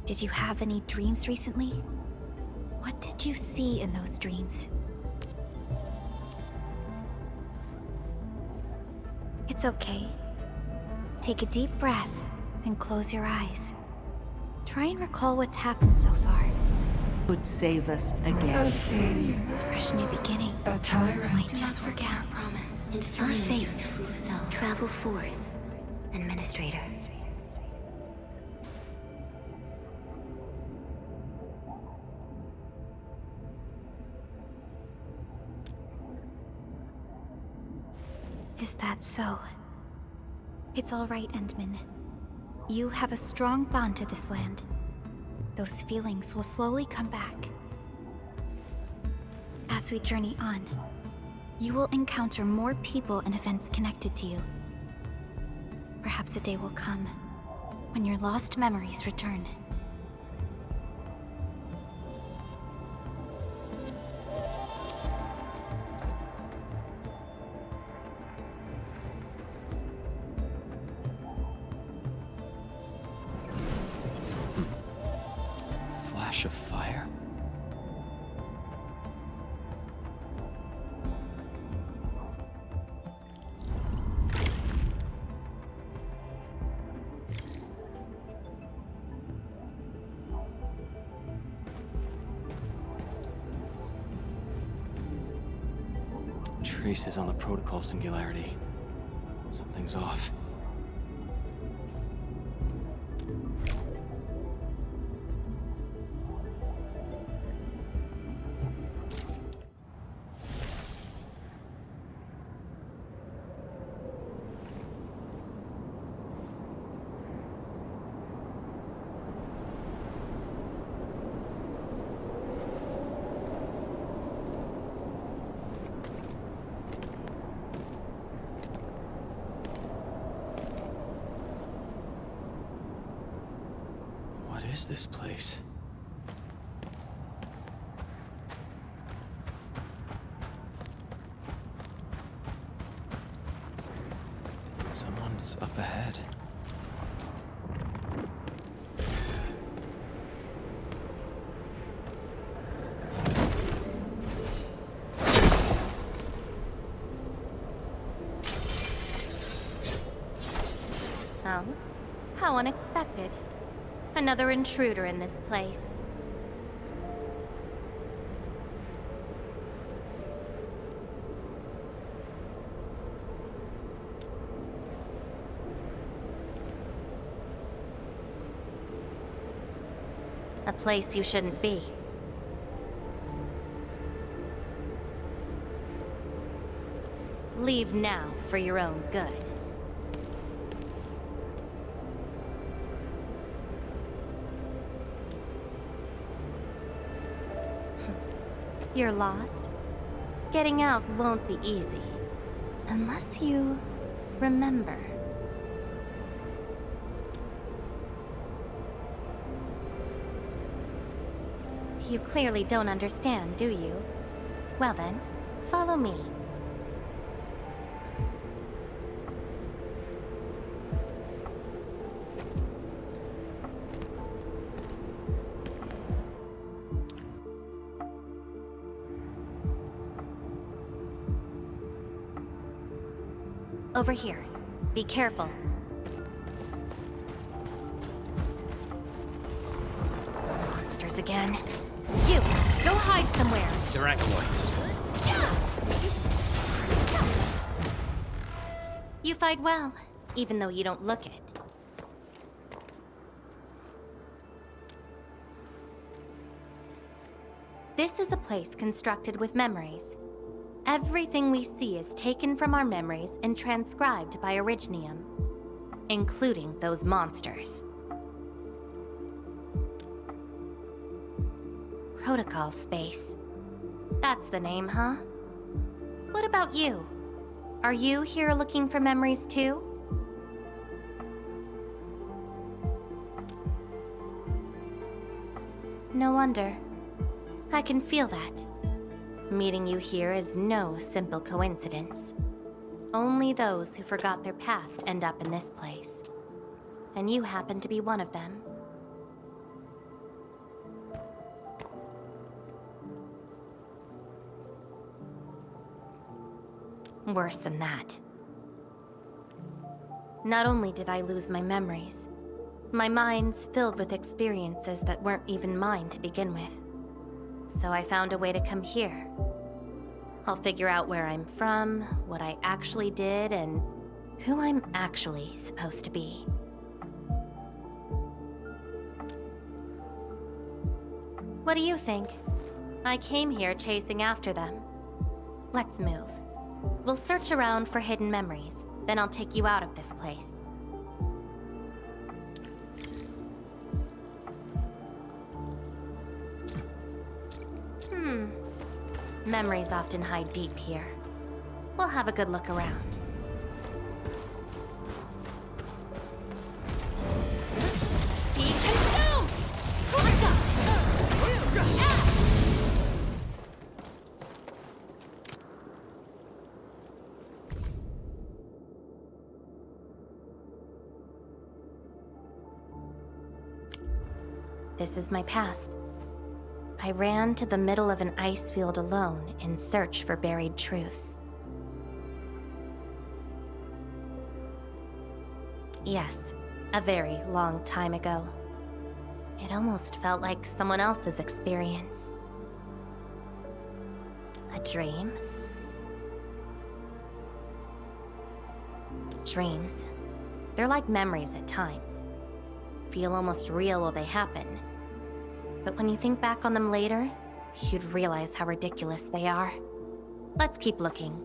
Did you have any dreams recently? What did you see in those dreams? It's okay. Take a deep breath and close your eyes. Try and recall what's happened so far. Would save us A again. failure. Fresh new beginning. A tyrant. Might just forget our promise. And your find fate. your true self. Travel forth, Administrator. Is that so? It's all right, Endman. You have a strong bond to this land. Those feelings will slowly come back. As we journey on, you will encounter more people and events connected to you. Perhaps a day will come when your lost memories return. Flash of fire? Traces on the protocol singularity. Something's off. What is this place? Someone's up ahead. Oh? How unexpected. Another intruder in this place. A place you shouldn't be. Leave now for your own good. You're lost? Getting out won't be easy. Unless you remember. You clearly don't understand, do you? Well then, follow me. Over here. Be careful. Monsters again. You! Go hide somewhere! You fight well, even though you don't look it. This is a place constructed with memories. Everything we see is taken from our memories and transcribed by Orignium, including those monsters. Protocol space. That's the name, huh? What about you? Are you here looking for memories too? No wonder. I can feel that. Meeting you here is no simple coincidence. Only those who forgot their past end up in this place. And you happen to be one of them. Worse than that. Not only did I lose my memories, my mind's filled with experiences that weren't even mine to begin with. So I found a way to come here. I'll figure out where I'm from, what I actually did, and who I'm actually supposed to be. What do you think? I came here chasing after them. Let's move. We'll search around for hidden memories, then I'll take you out of this place. Memories often hide deep here. We'll have a good look around. Be consumed! This is my past. I ran to the middle of an ice field alone in search for buried truths. Yes, a very long time ago. It almost felt like someone else's experience. A dream? Dreams. They're like memories at times. Feel almost real while they happen. But when you think back on them later, you'd realize how ridiculous they are. Let's keep looking.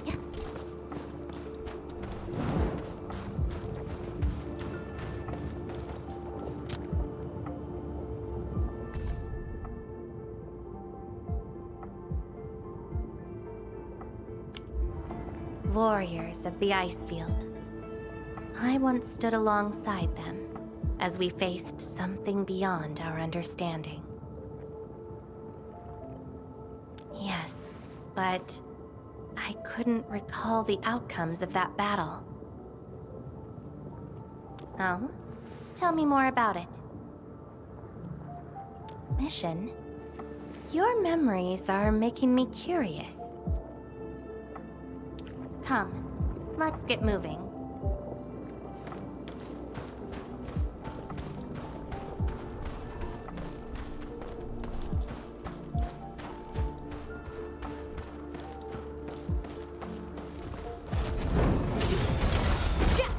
Yeah. Warriors of the ice field. I once stood alongside them as we faced something beyond our understanding. Yes, but I couldn't recall the outcomes of that battle. Oh? Tell me more about it. Mission? Your memories are making me curious. Come, let's get moving.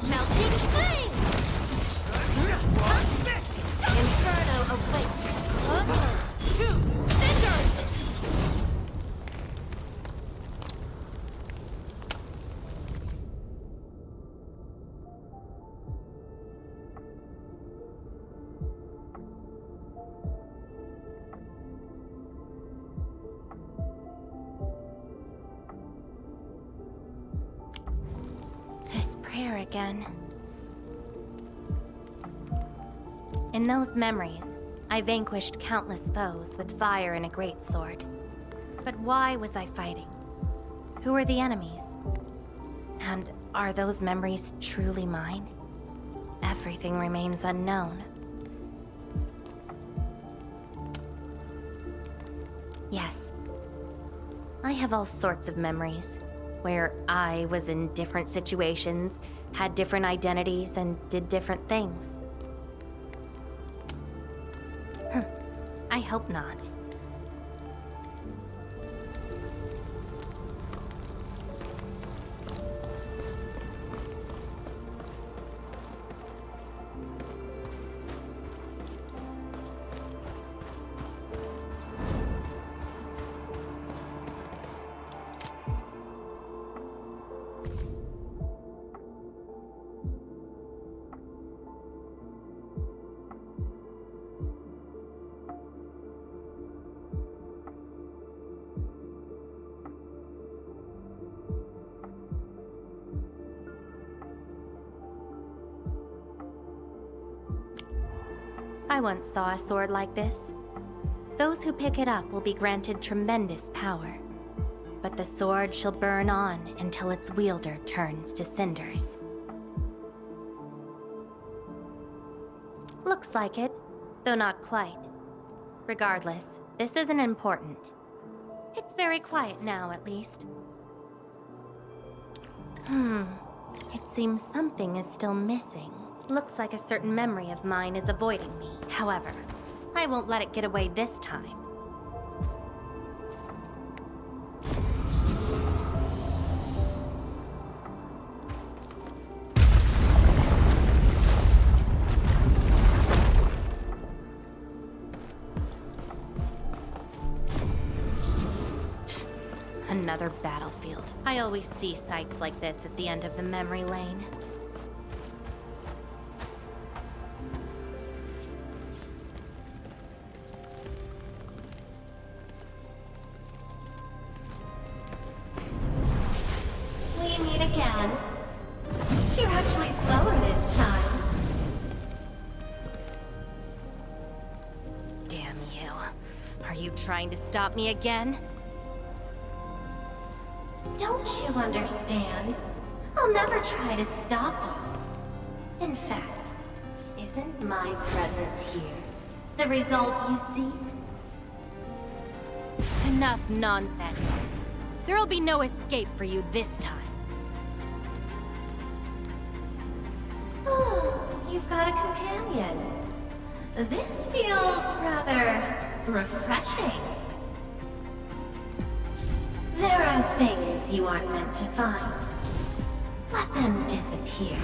Melting flame! Inferno awaits! Cinders! This prayer again. In those memories, I vanquished countless foes with fire and a greatsword. But why was I fighting? Who were the enemies? And are those memories truly mine? Everything remains unknown. Yes. I have all sorts of memories, where I was in different situations, had different identities, and did different things. I hope not. I once saw a sword like this. Those who pick it up will be granted tremendous power, but the sword shall burn on until its wielder turns to cinders. Looks like it, though not quite. Regardless, this isn't important. It's very quiet now, at least. It seems something is still missing. Looks like a certain memory of mine is avoiding me. However, I won't let it get away this time. Another battlefield. I always see sights like this at the end of the memory lane. We meet again. You're actually slower this time. Damn you. Are you trying to stop me again? Don't you understand? I'll never try to stop you. In fact, isn't my presence here the result you seek? Enough nonsense. There'll be no escape for you this time. Oh, you've got a companion. This feels rather refreshing. There are things you aren't meant to find. Let them disappear.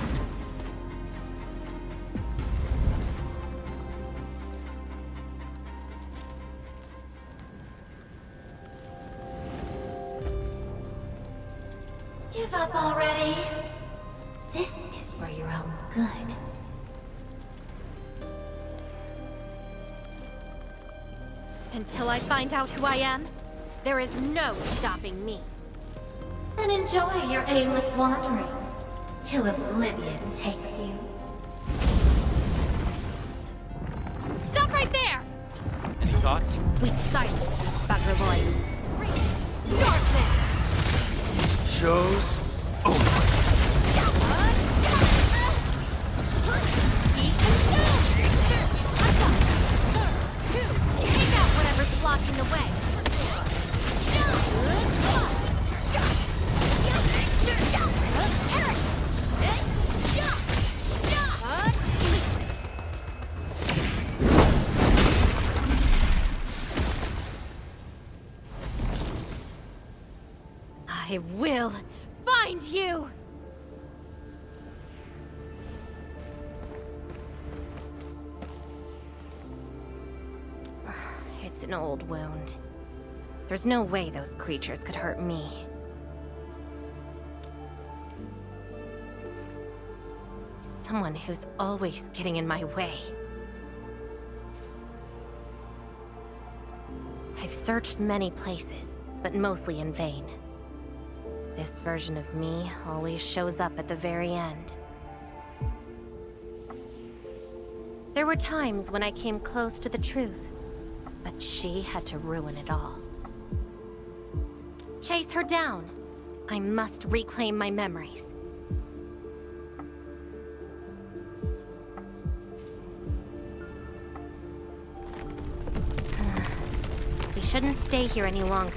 Give up already. This is for your own good. Until I find out who I am, there is no stopping me. Then enjoy your aimless wandering, till oblivion takes you. Stop right there! Any thoughts? We silence these buggerloids. Darkness! Show's over. Take out whatever's blocking the way. I will find you! It's an old wound. There's no way those creatures could hurt me. Someone who's always getting in my way. I've searched many places, but mostly in vain. This version of me always shows up at the very end. There were times when I came close to the truth, but she had to ruin it all. Chase her down. I must reclaim my memories. We shouldn't stay here any longer.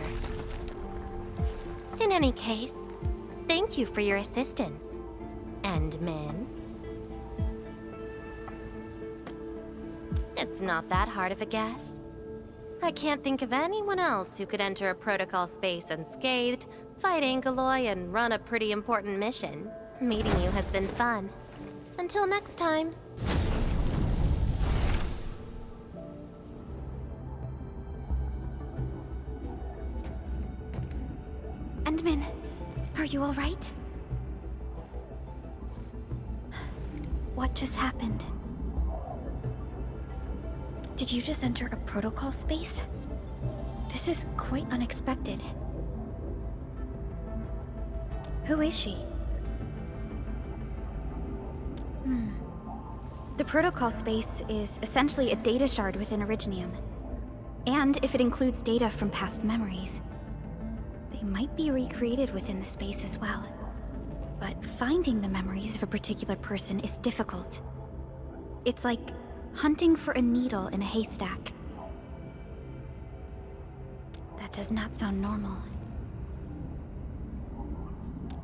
In any case, thank you for your assistance, Endmin. It's not that hard of a guess. I can't think of anyone else who could enter a protocol space unscathed, fight Angeloi, and run a pretty important mission. Meeting you has been fun. Until next time. Endmin, are you all right? What just happened? Did you just enter a protocol space? This is quite unexpected. Who is she? The protocol space is essentially a data shard within Originium. And if it includes data from past memories, they might be recreated within the space as well. But finding the memories of a particular person is difficult. It's like hunting for a needle in a haystack. That does not sound normal.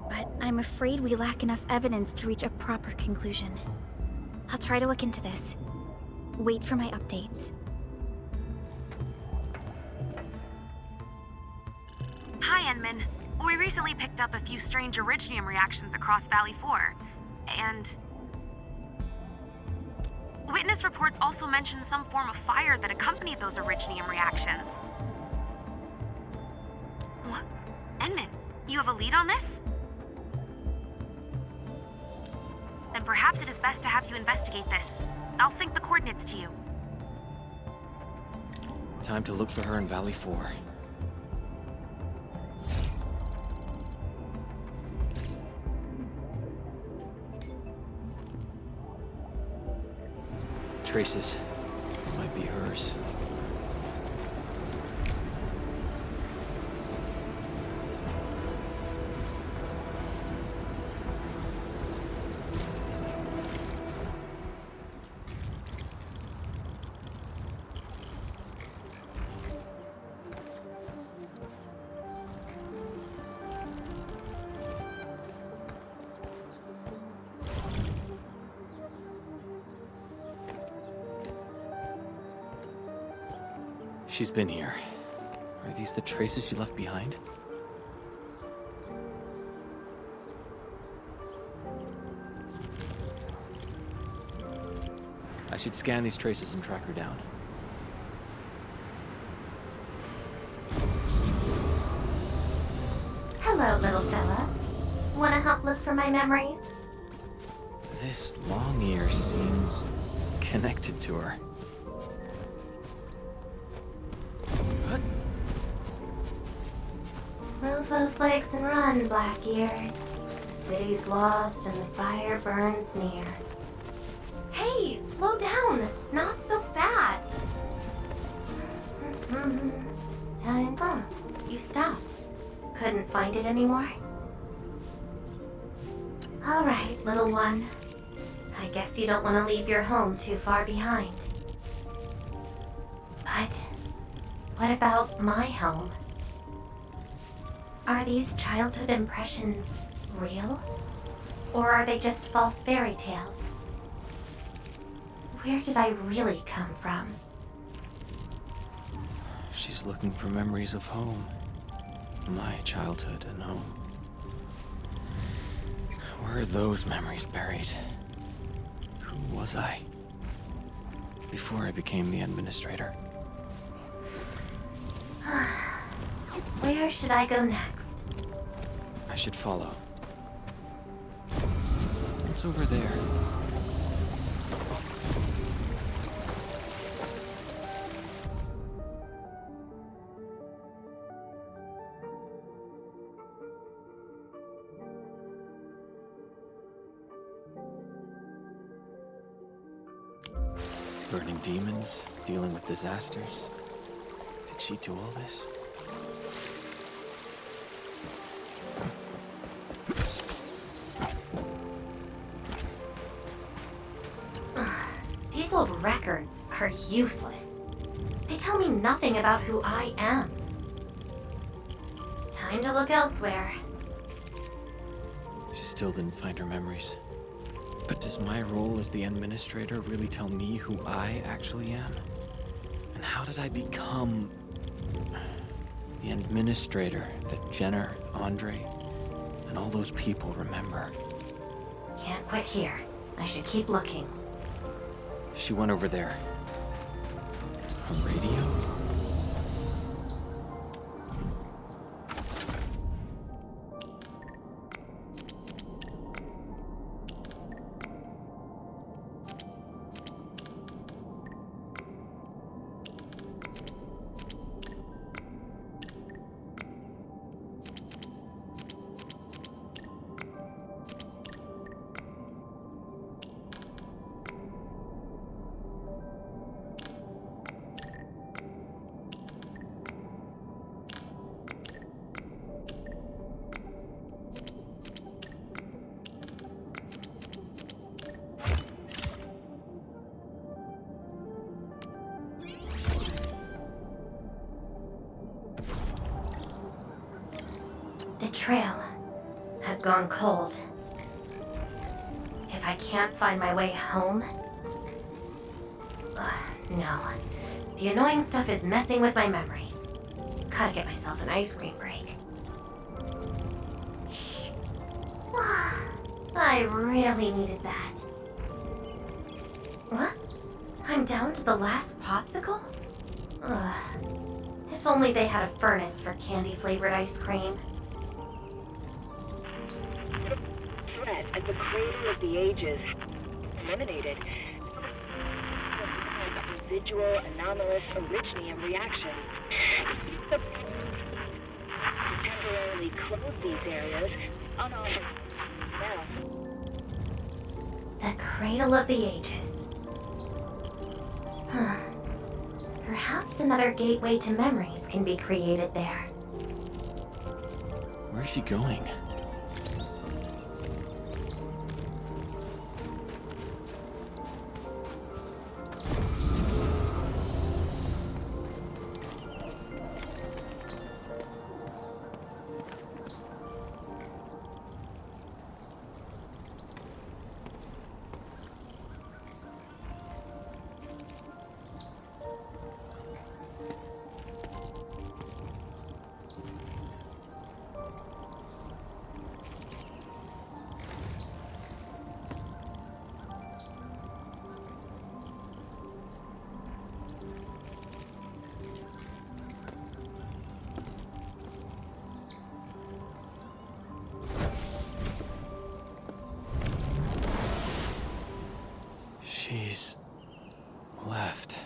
But I'm afraid we lack enough evidence to reach a proper conclusion. I'll try to look into this. Wait for my updates. Hi, Enman. We recently picked up a few strange originium reactions across Valley 4, and... Witness reports also mention some form of fire that accompanied those originium reactions. Enman, you have a lead on this? Then perhaps it is best to have you investigate this. I'll sync the coordinates to you. Time to look for her in Valley 4. Traces. Might be hers. She's been here. Are these the traces she left behind? I should scan these traces and track her down. Hello, little fella. Wanna help look for my memories? This long ear seems connected to her. Move those legs and run, Black Ears. The city's lost and the fire burns near. Hey, slow down! Not so fast! Time. You stopped. Couldn't find it anymore? Alright, little one. I guess you don't want to leave your home too far behind. But what about my home? Are these childhood impressions real? Or are they just false fairy tales? Where did I really come from? She's looking for memories of home. My childhood and home. Where are those memories buried? Who was I? Before I became the administrator. Where should I go next? I should follow. What's over there? Burning demons, dealing with disasters. Did she do all this? These old records are useless. They tell me nothing about who I am. Time to look elsewhere. She still didn't find her memories. But does my role as the administrator really tell me who I actually am? And how did I become the administrator that Jenner, Andre, and all those people remember? Can't quit here. I should keep looking. She went over there. A radio? The trail has gone cold. If I can't find my way home... no. The annoying stuff is messing with my memories. Gotta get myself an ice cream break. I really needed that. What? I'm down to the last popsicle? If only they had a furnace for candy-flavored ice cream. Threat at the cradle of the ages. Eliminated. Residual anomalous originium reaction. To temporarily close these areas on all The cradle of the ages. Perhaps another gateway to memories can be created there. Where's she going? She's left.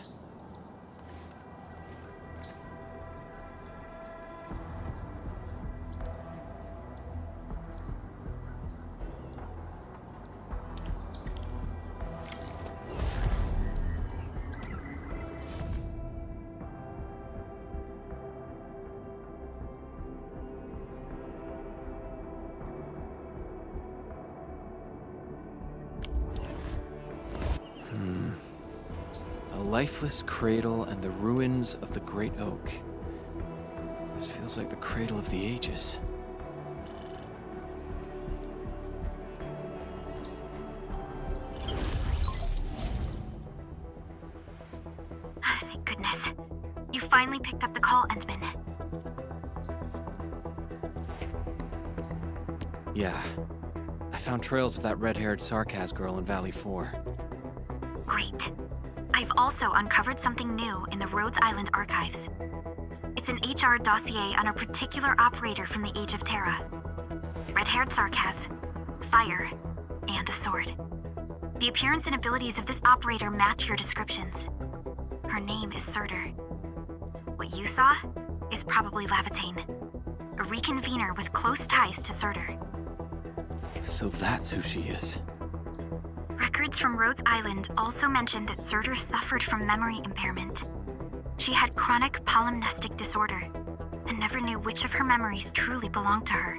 Lifeless cradle and the ruins of the Great Oak. This feels like the cradle of the ages. Thank goodness. You finally picked up the call, Endman. Yeah. I found trails of that red-haired Sarkaz girl in Valley 4. Great. I've also uncovered something new in the Rhodes Island archives. It's an HR dossier on a particular operator from the Age of Terra. Red-haired Sarkaz, fire, and a sword. The appearance and abilities of this operator match your descriptions. Her name is Surtur. What you saw is probably Laevatain, a reconvener with close ties to Surtur. So that's who she is. Records from Rhodes Island also mention that Surtur suffered from memory impairment. She had chronic polymnestic disorder and never knew which of her memories truly belonged to her.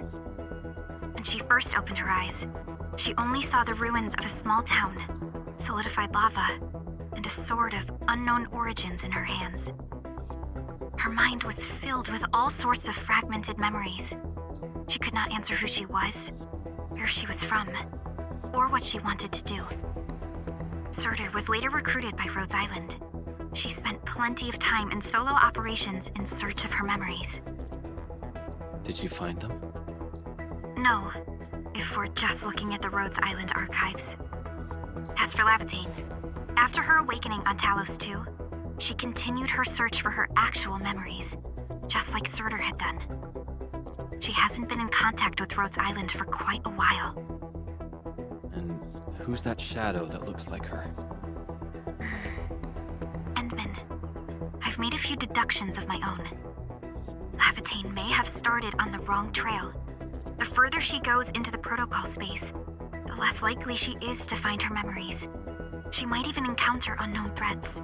When she first opened her eyes, she only saw the ruins of a small town, solidified lava, and a sword of unknown origins in her hands. Her mind was filled with all sorts of fragmented memories. She could not answer who she was, where she was from, or what she wanted to do. Surtur was later recruited by Rhodes Island. She spent plenty of time in solo operations in search of her memories. Did you find them? No, if we're just looking at the Rhodes Island archives. As for Laevatain, after her awakening on Talos 2, she continued her search for her actual memories, just like Surtur had done. She hasn't been in contact with Rhodes Island for quite a while. And who's that shadow that looks like her? Endman, I've made a few deductions of my own. Laevatain may have started on the wrong trail. The further she goes into the protocol space, the less likely she is to find her memories. She might even encounter unknown threats.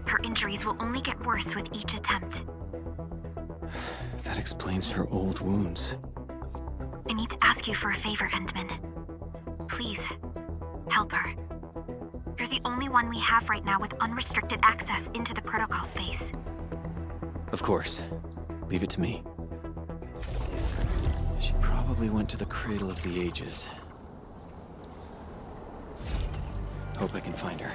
Her injuries will only get worse with each attempt. That explains her old wounds. I need to ask you for a favor, Endman. Please, help her. You're the only one we have right now with unrestricted access into the protocol space. Of course. Leave it to me. She probably went to the Cradle of the Ages. Hope I can find her.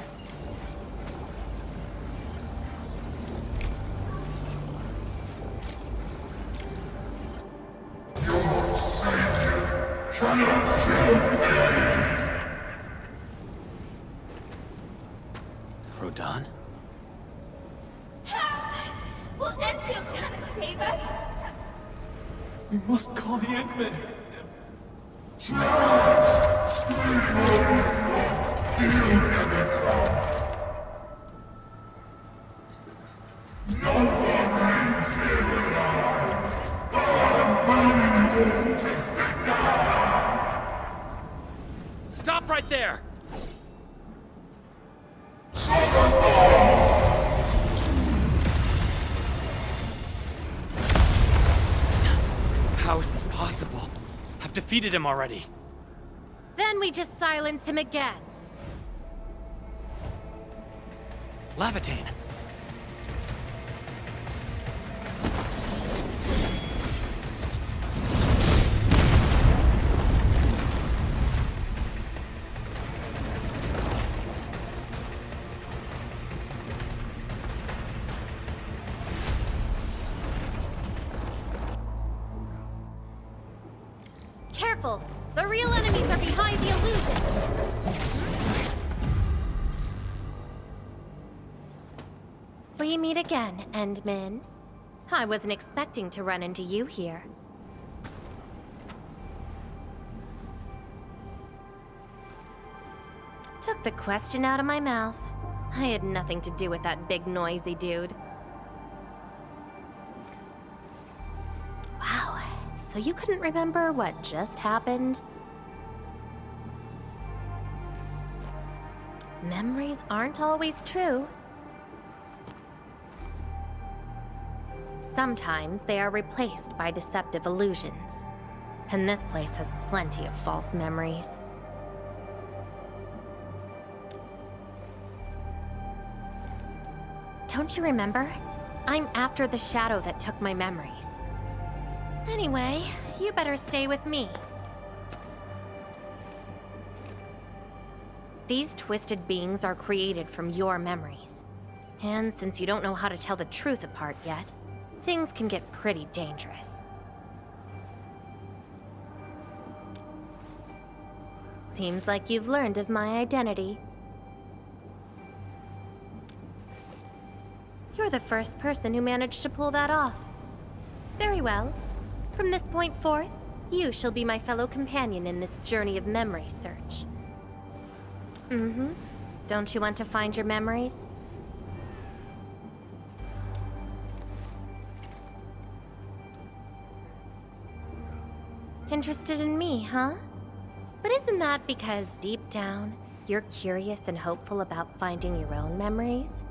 Rodan? Will Enfield come and save us? We must call the Endmen! Stop right there! How is this possible? I've defeated him already. Then we just silence him again. Laevatain! Careful! The real enemies are behind the illusion! We meet again, Endmin. I wasn't expecting to run into you here. Took the question out of my mouth. I had nothing to do with that big noisy dude. Wow, so you couldn't remember what just happened? Memories aren't always true. Sometimes they are replaced by deceptive illusions. And this place has plenty of false memories. Don't you remember? I'm after the shadow that took my memories. Anyway, you better stay with me. These twisted beings are created from your memories. And since you don't know how to tell the truth apart yet, things can get pretty dangerous. Seems like you've learned of my identity. You're the first person who managed to pull that off. Very well. From this point forth, you shall be my fellow companion in this journey of memory search. Don't you want to find your memories? Interested in me, huh? But isn't that because deep down, you're curious and hopeful about finding your own memories?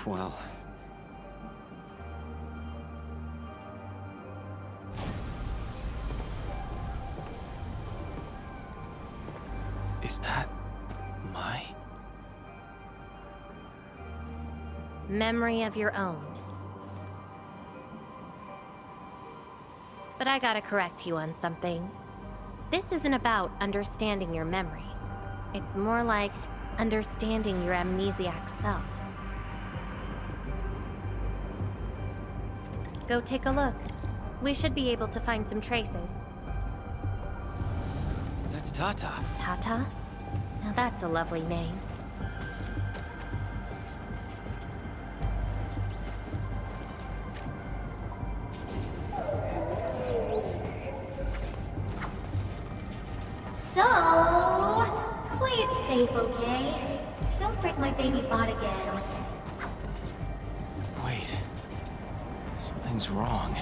Well... Is that... my... Memory of your own. But I gotta correct you on something. This isn't about understanding your memories. It's more like understanding your amnesiac self. Go take a look. We should be able to find some traces. That's Tata. Tata? Now that's a lovely name. So, play it safe, okay? Don't break my baby bot again. Wait. Something's wrong.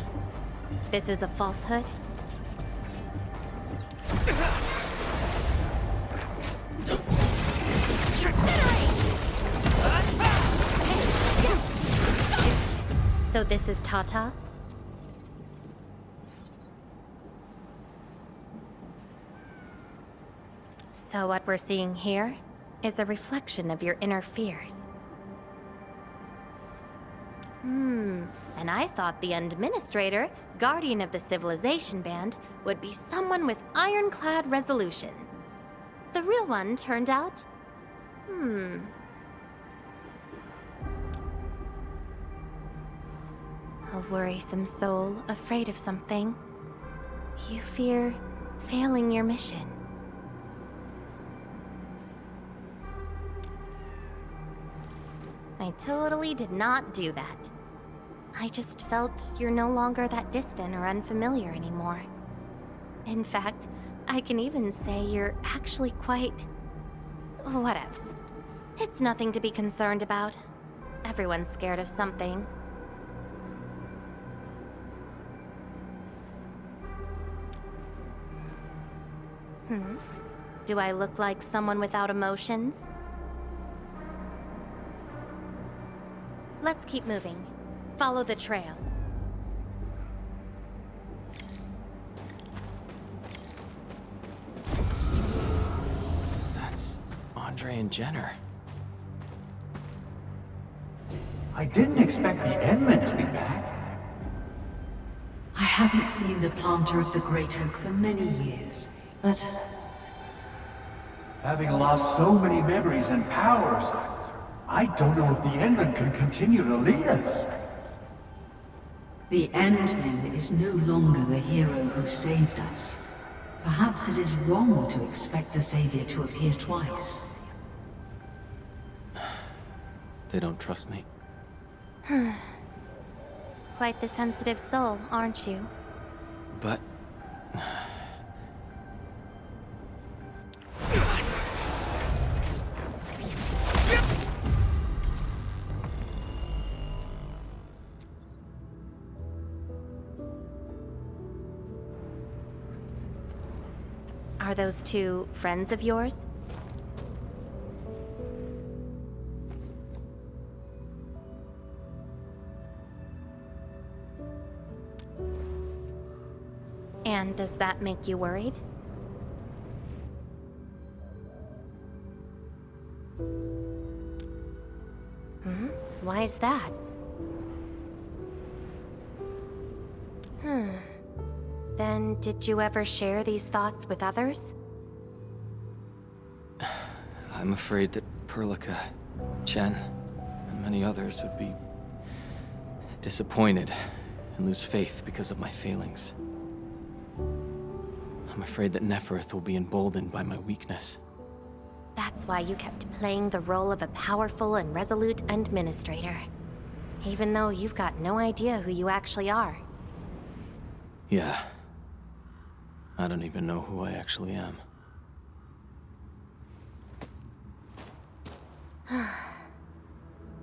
This is a falsehood? So this is Tata? So what we're seeing here is a reflection of your inner fears. And I thought the administrator, guardian of the civilization band, would be someone with ironclad resolution. The real one turned out... A worrisome soul, afraid of something. You fear failing your mission. I totally did not do that. I just felt you're no longer that distant or unfamiliar anymore. In fact, I can even say you're actually quite... whatevs. It's nothing to be concerned about. Everyone's scared of something. Do I look like someone without emotions? Let's keep moving. Follow the trail. That's Andre and Jenner. I didn't expect the Endmen to be back. I haven't seen the planter of the Great Oak for many years, but Having lost so many memories and powers, I don't know if the Endmen can continue to lead us. the Endman is no longer the hero who saved us. Perhaps it is wrong to expect the Savior to appear twice. They don't trust me. Quite the sensitive soul, aren't you? But... Are those two friends of yours? And does that make you worried? Why is that? Then did you ever share these thoughts with others? I'm afraid that Perlica, Chen, and many others would be disappointed and lose faith because of my failings. I'm afraid that Neferth will be emboldened by my weakness. That's why you kept playing the role of a powerful and resolute administrator. Even though you've got no idea who you actually are. Yeah. I don't even know who I actually am.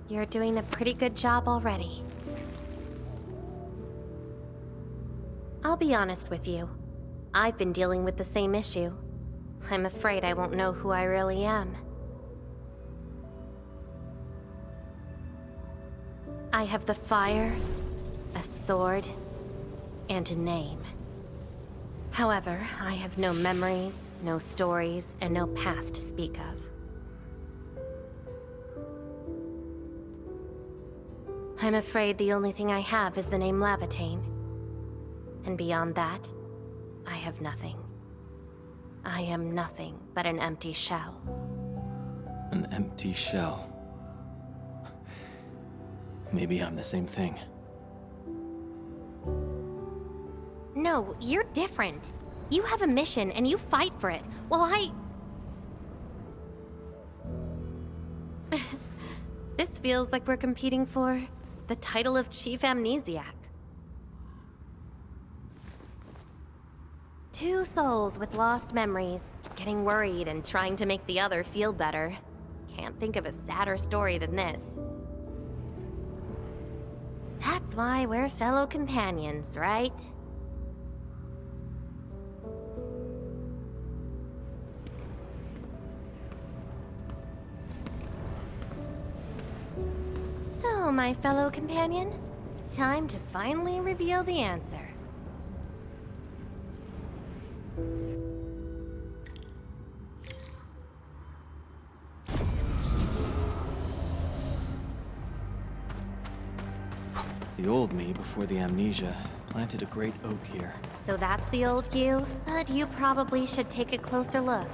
You're doing a pretty good job already. I'll be honest with you. I've been dealing with the same issue. I'm afraid I won't know who I really am. I have the fire, a sword, and a name. However, I have no memories, no stories, and no past to speak of. I'm afraid the only thing I have is the name Laevatain. And beyond that, I have nothing. I am nothing but an empty shell. An empty shell. Maybe I'm the same thing. No, you're different. You have a mission and you fight for it, while This feels like we're competing for the title of Chief Amnesiac. Two souls with lost memories, getting worried and trying to make the other feel better. Can't think of a sadder story than this. That's why we're fellow companions, right? So, my fellow companion, time to finally reveal the answer. The old me, before the amnesia, planted a great oak here. So that's the old you? But you probably should take a closer look.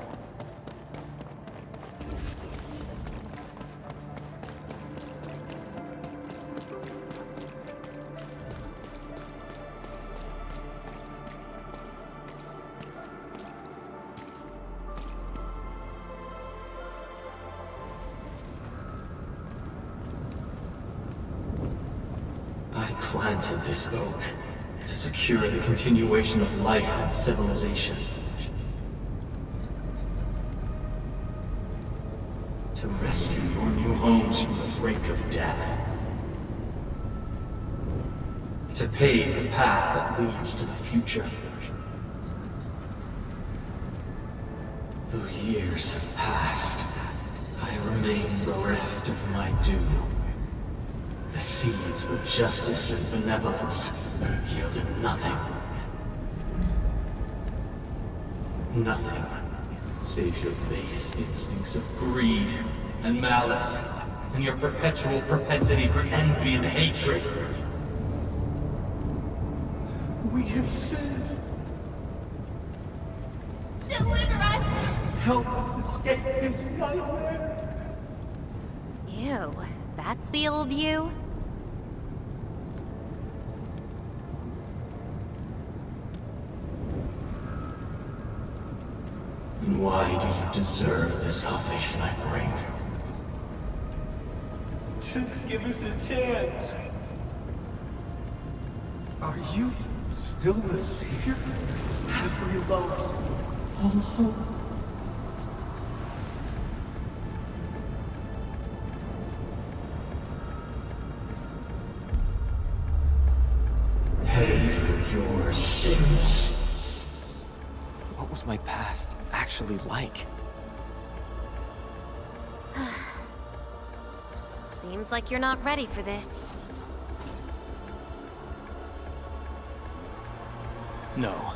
I planted this oak to secure the continuation of life and civilization. To rescue your new homes from the brink of death. To pave a path that leads to the future. Though years have passed, I remain bereft of my due. The seeds of justice and benevolence yielded nothing. Nothing, save your base instincts of greed and malice, and your perpetual propensity for envy and hatred. We have sinned. Deliver us! Help us escape this nightmare. Ew, that's the old you? And why do you deserve the salvation I bring? Just give us a chance. Are you still the savior? Have we lost all hope? Pay for your sins. What was my past actually like? Seems like you're not ready for this. No.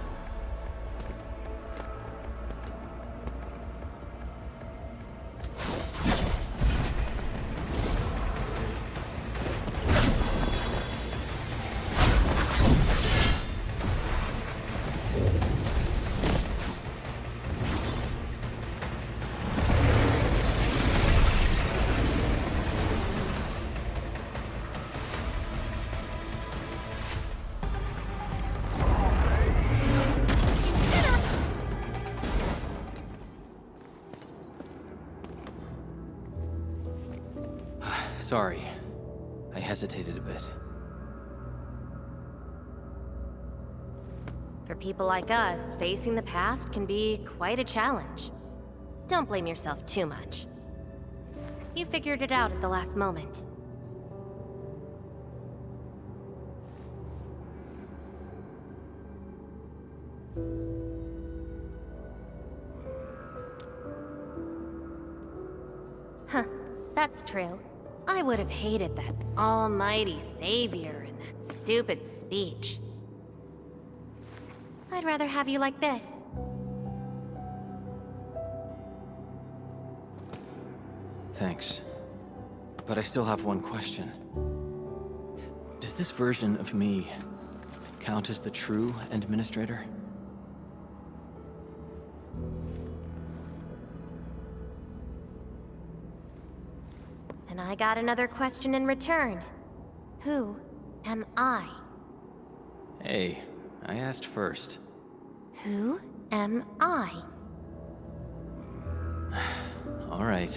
Sorry. I hesitated a bit. For people like us, facing the past can be quite a challenge. Don't blame yourself too much. You figured it out at the last moment. Huh, that's true. I would have hated that almighty savior and that stupid speech. I'd rather have you like this. Thanks. But I still have one question. Does this version of me count as the true administrator? And I got another question in return. Who am I? Hey, I asked first. Who am I? All right.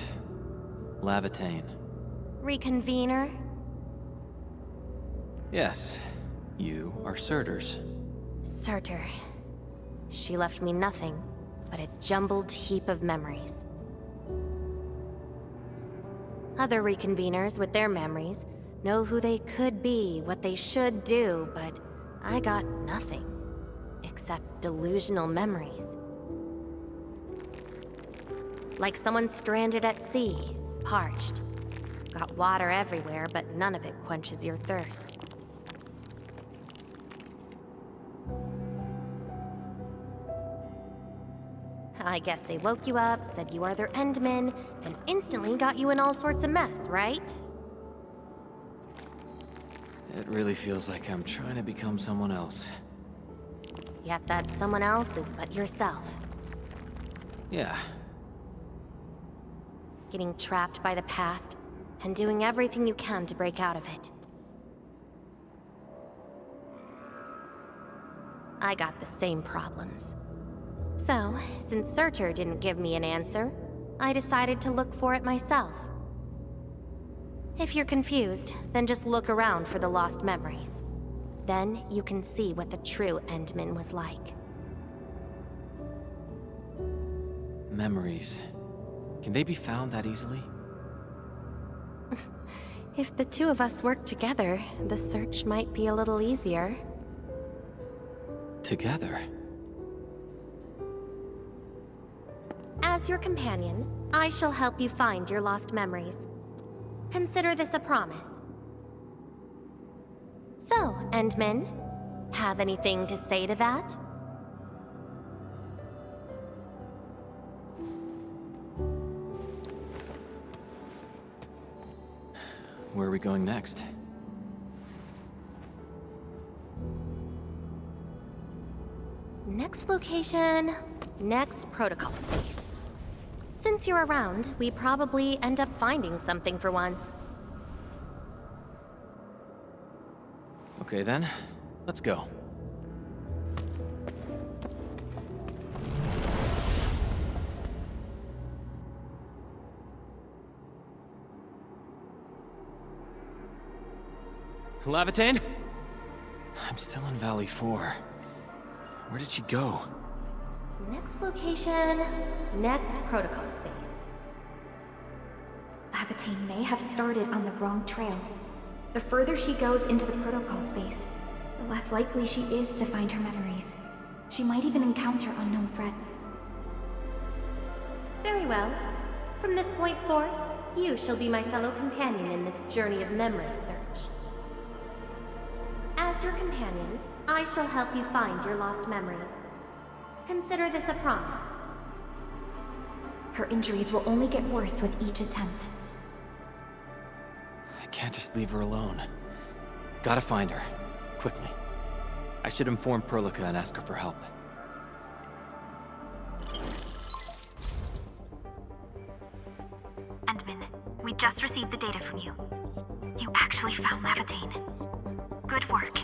Laevatain. Reconvener? Yes, you are Surtur's. Surtur. She left me nothing but a jumbled heap of memories. Other reconveners with their memories know who they could be, what they should do, but I got nothing except delusional memories. Like someone stranded at sea, parched. Got water everywhere, but none of it quenches your thirst. I guess they woke you up, said you are their endman, and instantly got you in all sorts of mess, right? It really feels like I'm trying to become someone else. Yet that someone else is but yourself. Yeah, Getting trapped by the past, and doing everything you can to break out of it. I got the same problems. So, since Searcher didn't give me an answer, I decided to look for it myself. If you're confused, then just look around for the lost memories. Then you can see what the true Endman was like. memories. Can they be found that easily? If the two of us work together, the search might be a little easier. Together? As your companion, I shall help you find your lost memories. Consider this a promise. So, Endman, have anything to say to that? Where are we going next? Next location, next protocol space. Since you're around, we probably end up finding something for once. Okay then, let's go. Laevatain? I'm still in Valley 4. Where did she go? Next location, next protocol space. Laevatain may have started on the wrong trail. The further she goes into the protocol space, the less likely she is to find her memories. She might even encounter unknown threats. Very well. From this point forth, you shall be my fellow companion in this journey of memory search. As your companion, I shall help you find your lost memories. Consider this a promise. Her injuries will only get worse with each attempt. I can't just leave her alone. Gotta find her. Quickly. I should inform Perlica and ask her for help. Endman, we just received the data from you. You actually found Laevatain. Good work.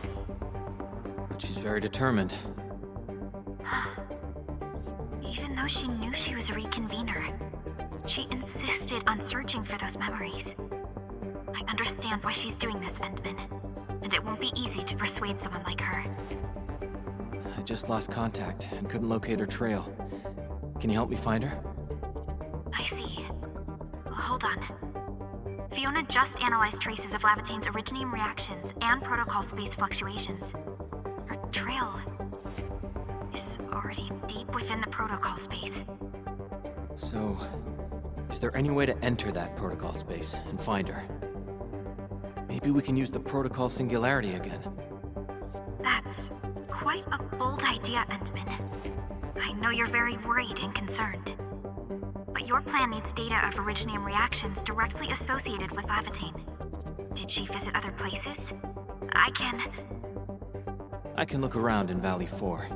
But she's very determined. Even though she knew she was a reconvener, she insisted on searching for those memories. I understand why she's doing this, Endman, and it won't be easy to persuade someone like her. I just lost contact and couldn't locate her trail. Can you help me find her? I see. Hold on. Fiona just analyzed traces of Laevatain's originium reactions and protocol space fluctuations. Her trail is already deep within the protocol space. So, is there any way to enter that protocol space and find her? Maybe we can use the protocol singularity again. That's quite a bold idea, Endman. I know you're very worried and concerned. But your plan needs data of originium reactions directly associated with Laevatain. Did she visit other places? I can look around in Valley 4.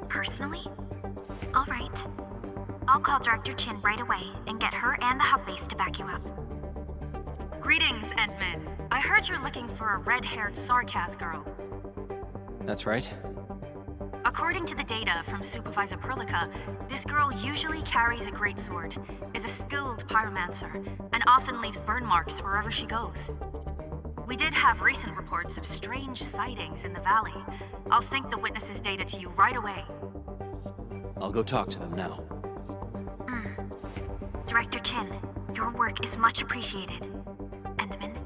Personally? All right. I'll call Director Chin right away and get her and the hub base to back you up. Greetings, Endman. I heard you're looking for a red-haired Sarkaz girl. That's right. According to the data from Supervisor Perlica, this girl usually carries a greatsword, is a skilled pyromancer, and often leaves burn marks wherever she goes. We did have recent reports of strange sightings in the valley. I'll sync the witnesses' data to you right away. I'll go talk to them now. Director Chin, your work is much appreciated. Endman,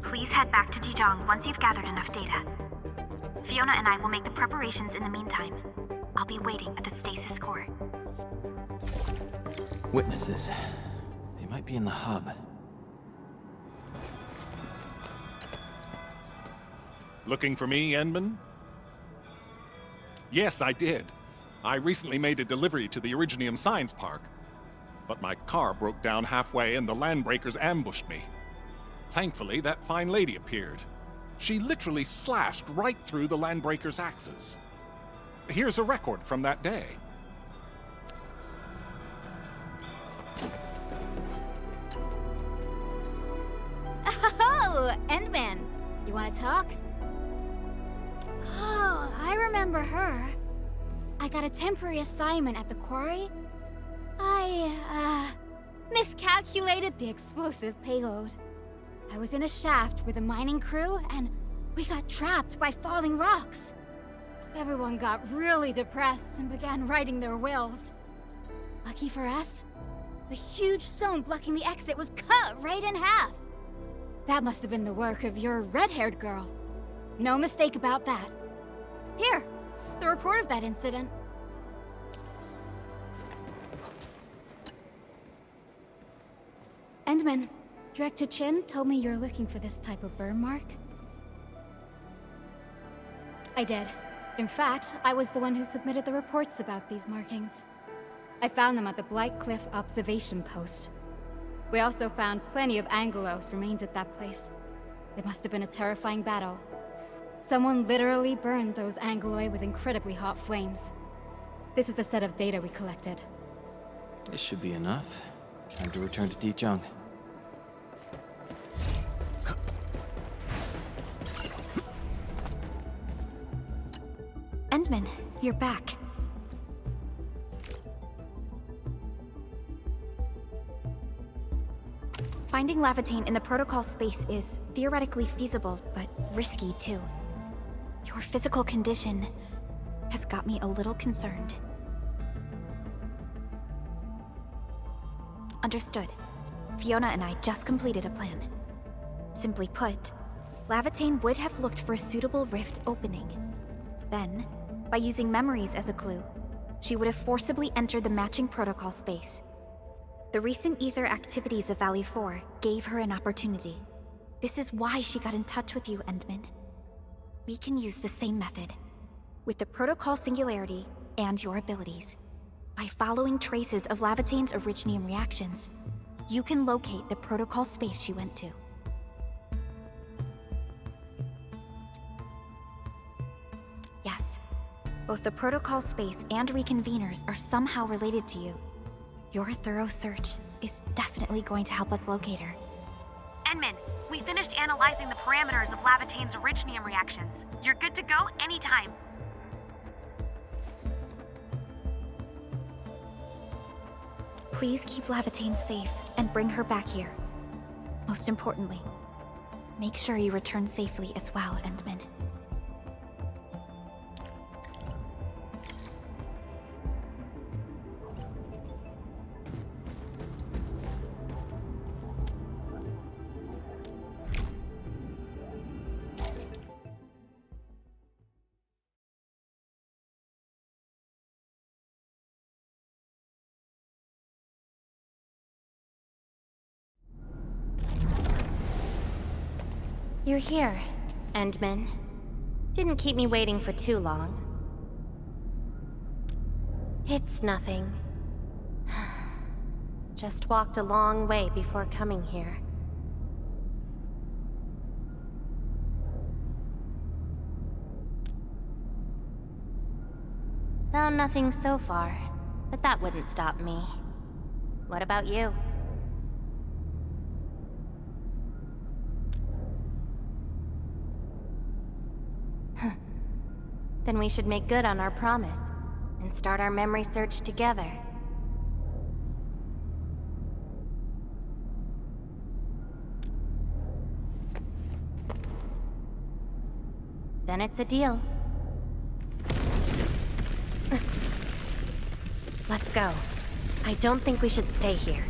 please head back to Jijong once you've gathered enough data. Fiona and I will make the preparations in the meantime. I'll be waiting at the stasis core. Witnesses. They might be in the hub. Looking for me, Endman? Yes, I did. I recently made a delivery to the Originium Science Park. But my car broke down halfway and the landbreakers ambushed me. Thankfully, that fine lady appeared. She literally slashed right through the Landbreaker's axes. Here's a record from that day. Oh, Endman. You want to talk? Oh, I remember her. I got a temporary assignment at the quarry. I, miscalculated the explosive payload. I was in a shaft with a mining crew, and we got trapped by falling rocks. Everyone got really depressed and began writing their wills. Lucky for us, the huge stone blocking the exit was cut right in half. That must have been the work of your red-haired girl. No mistake about that. Here, the report of that incident. Endman, Director Chin told me you're looking for this type of burn mark. I did. In fact, I was the one who submitted the reports about these markings. I found them at the Blight Cliff observation post. We also found plenty of Angelos remains at that place. It must have been a terrifying battle. Someone literally burned those Angeloi with incredibly hot flames. This is a set of data we collected. This should be enough. Time to return to Dichung. Endman, you're back. Finding Laevatain in the protocol space is theoretically feasible, but risky too. Your physical condition has got me a little concerned. Understood. Fiona and I just completed a plan. Simply put, Laevatain would have looked for a suitable rift opening. Then, by using memories as a clue, she would have forcibly entered the matching protocol space. The recent ether activities of Valley 4 gave her an opportunity. This is why she got in touch with you, Endman. We can use the same method, with the protocol singularity and your abilities. By following traces of Laevatain's originium reactions, you can locate the protocol space she went to. Yes, both the protocol space and reconveners are somehow related to you. Your thorough search is definitely going to help us locate her. Endman, we finished analyzing the parameters of Laevatain's originium reactions. You're good to go anytime. Please keep Laevatain safe and bring her back here. Most importantly, make sure you return safely as well, Endman. You're here, Endman. Didn't keep me waiting for too long. It's nothing. Just walked a long way before coming here. Found nothing so far, but that wouldn't stop me. What about you? Then we should make good on our promise and start our memory search together. Then it's a deal. Let's go. I don't think we should stay here.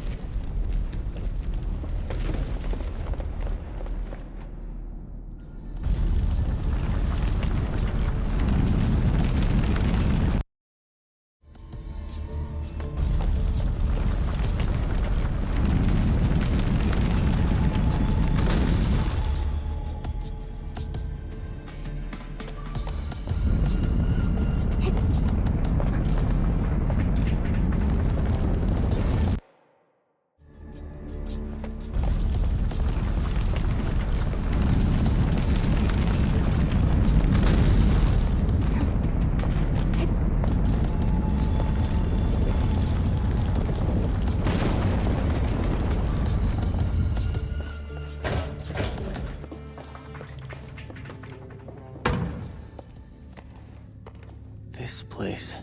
This place.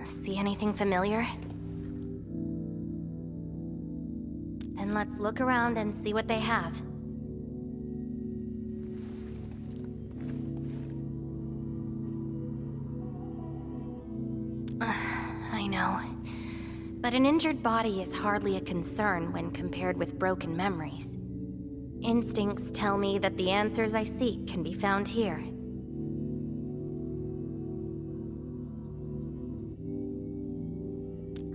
See anything familiar? Then let's look around and see what they have. I know. But an injured body is hardly a concern when compared with broken memories. Instincts tell me that the answers I seek can be found here.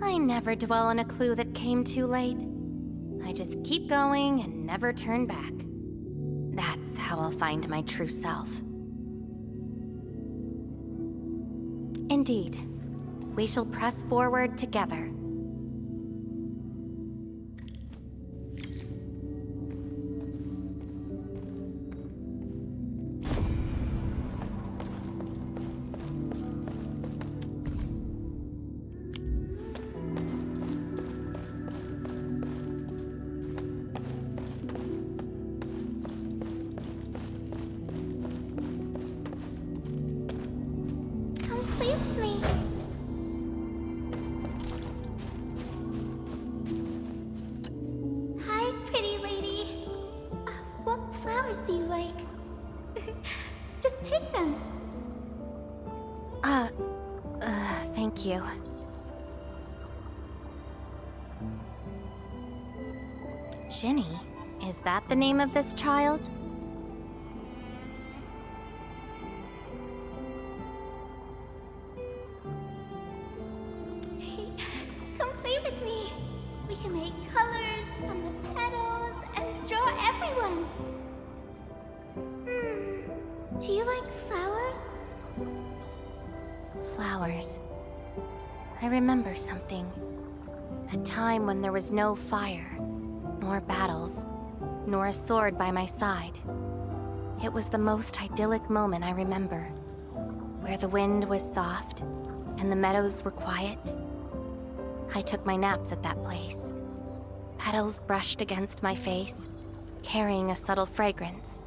I never dwell on a clue that came too late. I just keep going and never turn back. That's how I'll find my true self. Indeed, we shall press forward together. Do you like? Just take them. Thank you. Ginny? Is that the name of this child? Come play with me. We can make colors from the petals and draw everyone. Do you like flowers? Flowers. I remember something. A time when there was no fire, nor battles, nor a sword by my side. It was the most idyllic moment I remember, where the wind was soft and the meadows were quiet. I took my naps at that place. Petals brushed against my face, carrying a subtle fragrance.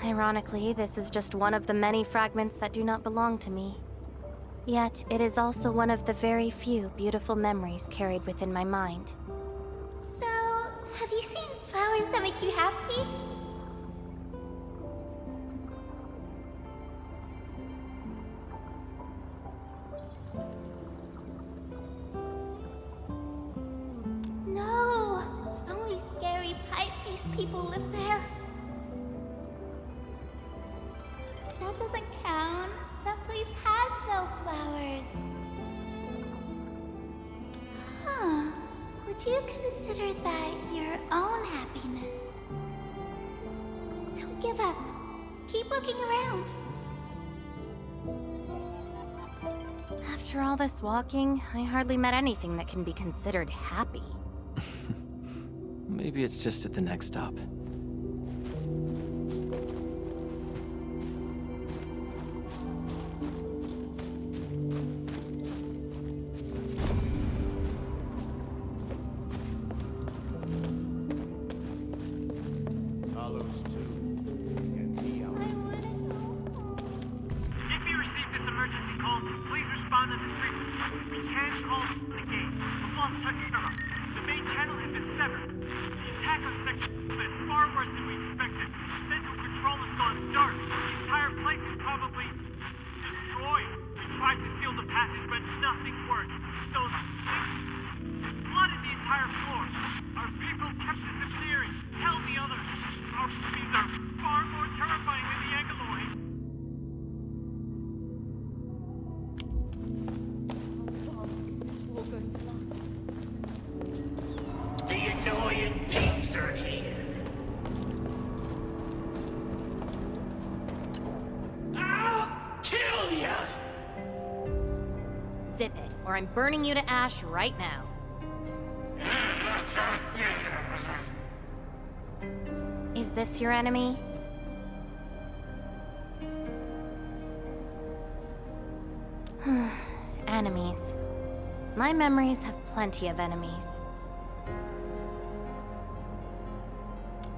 Ironically, this is just one of the many fragments that do not belong to me. Yet, it is also one of the very few beautiful memories carried within my mind. So, have you seen flowers that make you happy? No! Only scary pipe-faced people live there. That doesn't count. That place has no flowers. Huh. Would you consider that your own happiness? Don't give up. Keep looking around. After all this walking, I hardly met anything that can be considered happy. Maybe it's just at the next stop. Zip it, or I'm burning you to ash right now. Is this your enemy? Enemies. My memories have plenty of enemies.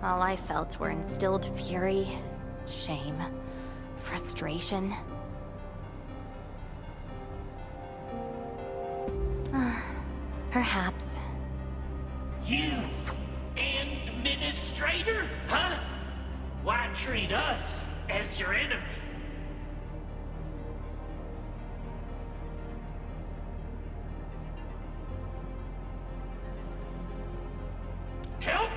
All I felt were instilled fury, shame, Frustration. Perhaps. You, administrator, huh? Why treat us as your enemy? Help?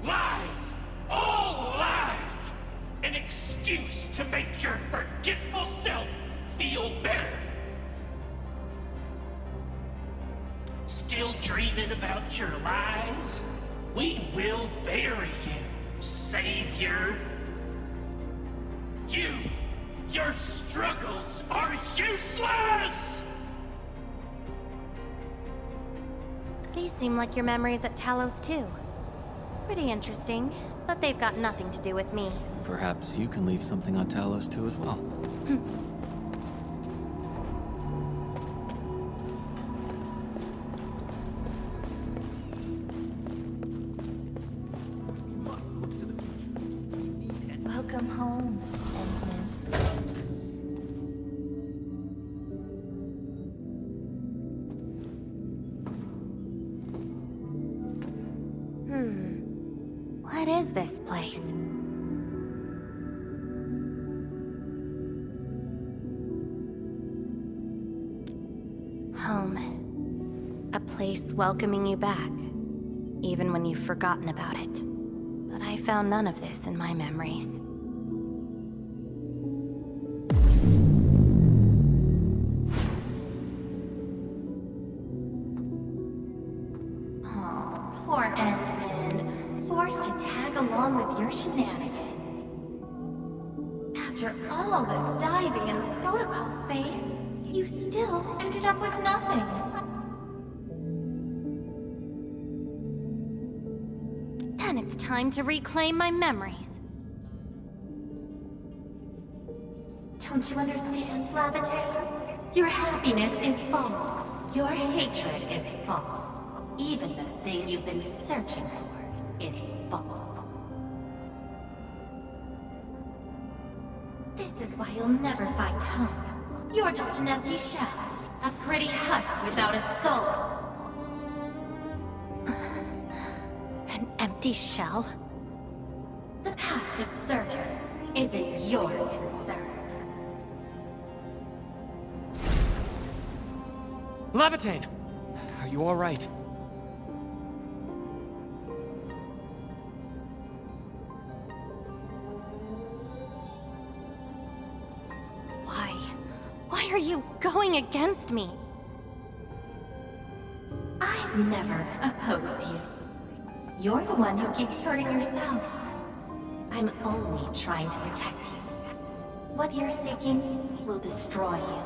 Lies! All lies! An excuse to make your forgetful self feel better. Still dreaming about your lies? We will bury you, Savior. Your struggles are useless! These seem like your memories at Talos too. Pretty interesting, but they've got nothing to do with me. Perhaps you can leave something on Talos too as well. Welcome home, What is this place? Home. A place welcoming you back, even when you've forgotten about it. But I found none of this in my memories. Oh, poor Endman, forced to tag along with your shenanigans. After all this diving in the protocol space, you still ended up with nothing. Then it's time to reclaim my memories. Don't you understand, Laevatain? Your happiness is false. Your hatred is false. Even the thing you've been searching for is false. This is why you'll never find home. You're just an empty shell. A pretty husk without a soul. An empty shell? The past of Surtur isn't your concern. Laevatain! Are you alright? Why are you going against me? I've never opposed you. You're the one who keeps hurting yourself. I'm only trying to protect you. What you're seeking will destroy you.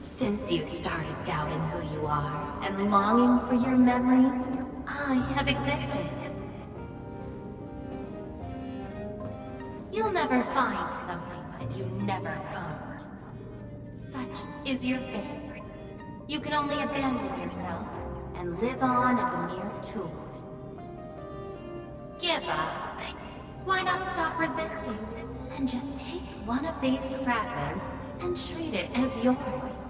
Since you started doubting who you are and longing for your memories, I have existed. You'll never find something that you never owned. Such is your fate. You can only abandon yourself and live on as a mere tool. Give up. Why not stop resisting and just take one of these fragments and treat it as yours?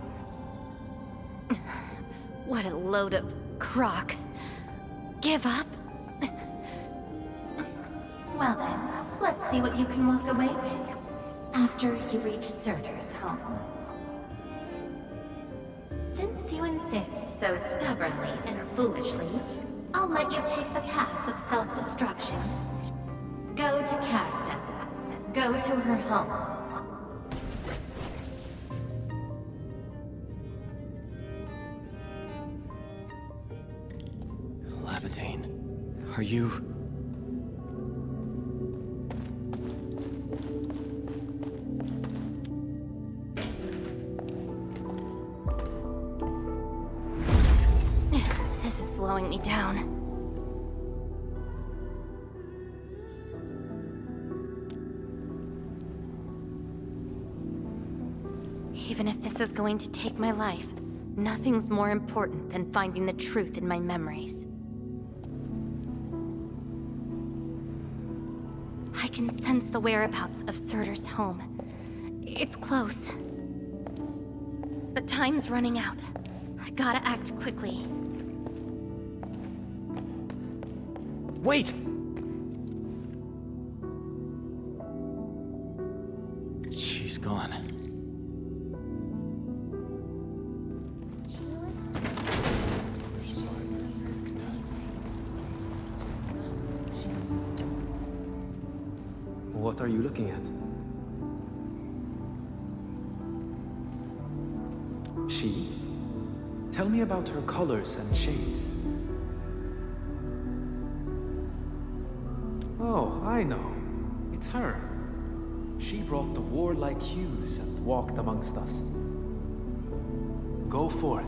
What a load of crock. Give up? Well then, let's see what you can walk away with after you reach Surtur's home. Since you insist so stubbornly and foolishly, I'll let you take the path of self-destruction. Go to Casta. Go to her home. Laevatain, are you... This is slowing me down. Even if this is going to take my life, nothing's more important than finding the truth in my memories. I can sense the whereabouts of Surtur's home. It's close. But time's running out. I gotta act quickly. Wait! She's gone. What are you looking at? She? Tell me about her colors and shades. Oh, I know. It's her. She brought the warlike hues and walked amongst us. Go forth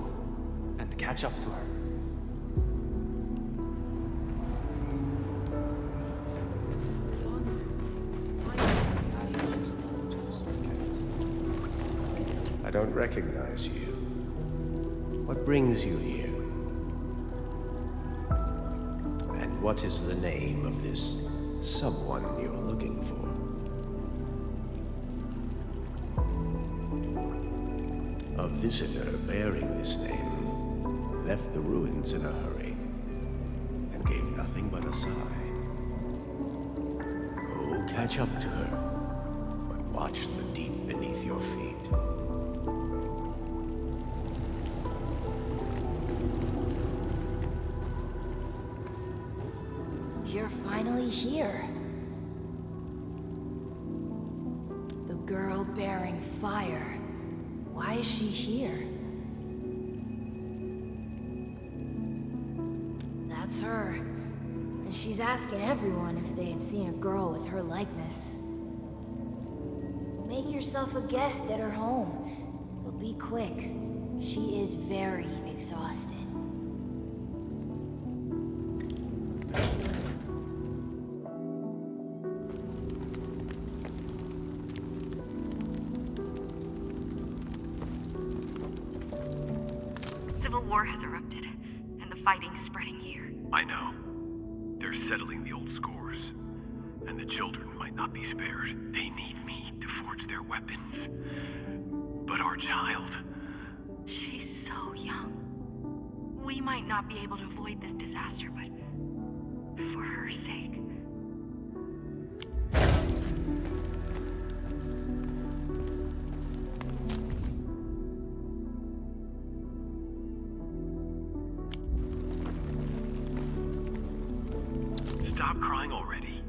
and catch up to her. I don't recognize you. What brings you here? And what is the name of this someone you're looking for? A visitor bearing this name left the ruins in a hurry and gave nothing but a sigh. Go catch up to her, but watch the deep beneath your feet. You're finally here. The girl bearing fire. Why is she here? That's her. And she's asking everyone if they had seen a girl with her likeness. Make yourself a guest at her home. But be quick. She is very exhausted. Civil war has erupted, and the fighting's spreading here. I know. They're settling the old scores. And the children might not be spared. They need me to forge their weapons. But our child... She's so young. We might not be able to avoid this disaster, but for her sake... Stop crying already.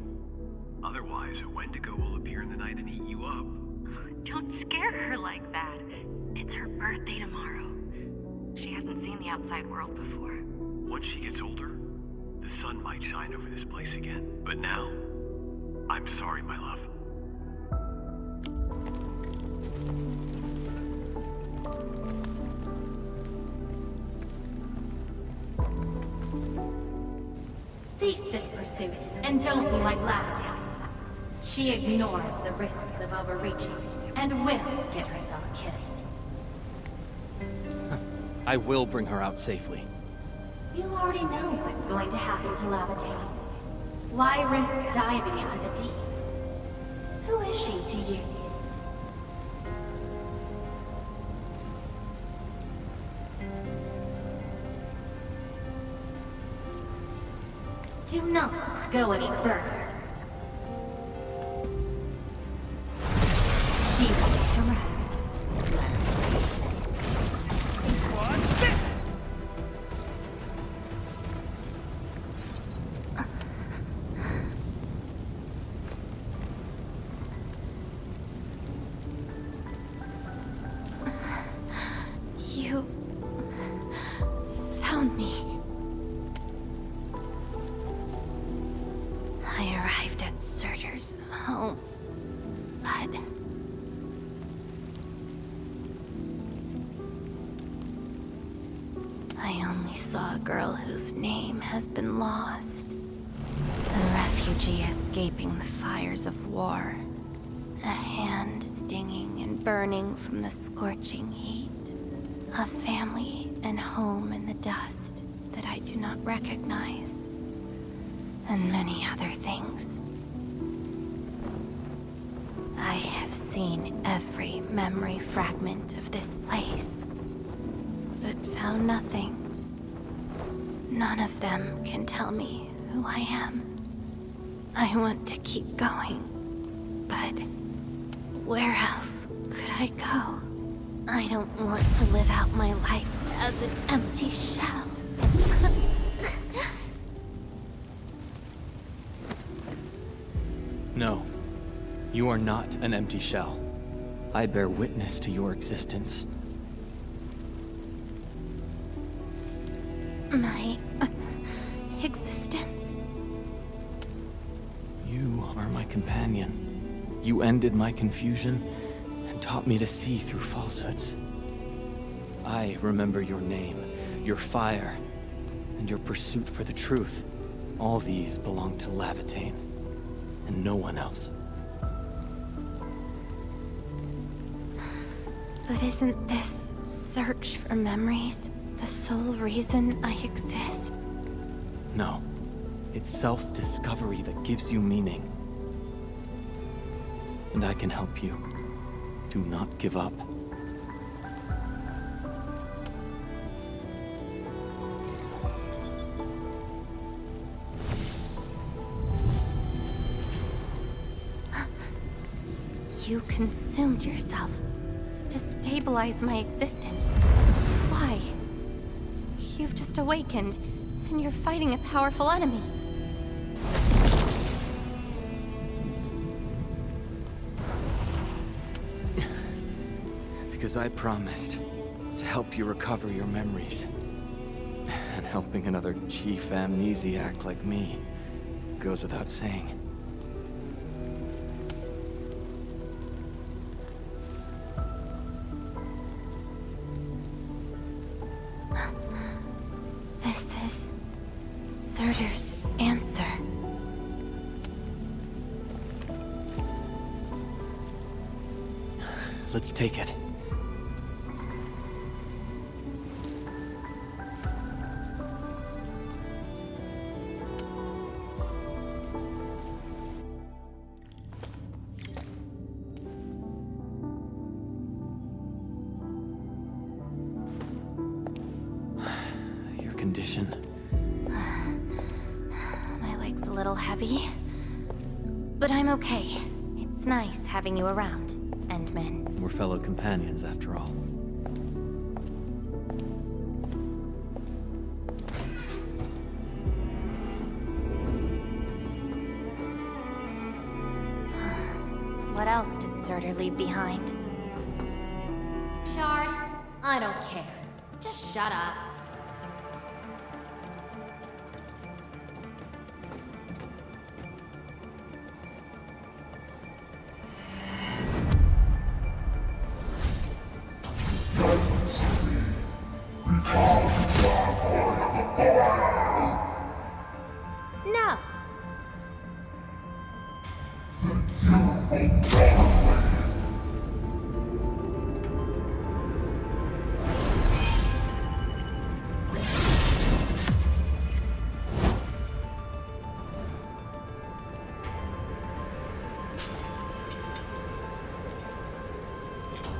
Otherwise, a Wendigo will appear in the night and eat you up. Don't scare her like that. It's her birthday tomorrow. She hasn't seen the outside world before. Once she gets older, the sun might shine over this place again. But now, I'm sorry, my love. Cease this pursuit, and don't be like Laevatain. She ignores the risks of overreaching, and will get herself killed. I will bring her out safely. You already know what's going to happen to Laevatain. Why risk diving into the deep? Who is she to you? Do not go any further. She wants to rest. Let her sleep. What's this? You found me. I arrived at Surtur's home, but I only saw a girl whose name has been lost. A refugee escaping the fires of war. A hand stinging and burning from the scorching heat. A family and home in the dust that I do not recognize. And many other things. I have seen every memory fragment of this place, but found nothing. None of them can tell me who I am. I want to keep going, but where else could I go? I don't want to live out my life as an empty shell. No, you are not an empty shell. I bear witness to your existence. My existence? You are my companion. You ended my confusion and taught me to see through falsehoods. I remember your name, your fire, and your pursuit for the truth. All these belong to Laevatain, and no one else. But isn't this search for memories the sole reason I exist? No. It's self-discovery that gives you meaning. And I can help you. Do not give up. You consumed yourself to stabilize my existence. Why? You've just awakened, and you're fighting a powerful enemy. Because I promised to help you recover your memories. And helping another chief amnesiac like me goes without saying. This is Surtur's answer. Let's take it. Your condition. My leg's a little heavy, but I'm okay. It's nice having you around, Endman. We're fellow companions, after all. What else did Surtur leave behind? Shard, I don't care. Just shut up. No!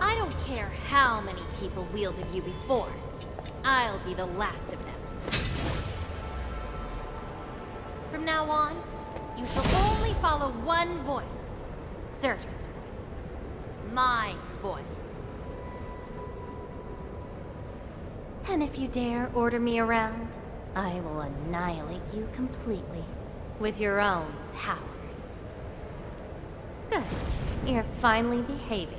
I don't care how many people wielded you before. I'll be the last of them. From now on, you shall only follow one voice. Surtur's voice. My voice. And if you dare order me around, I will annihilate you completely. With your own powers. Good. You're finally behaving.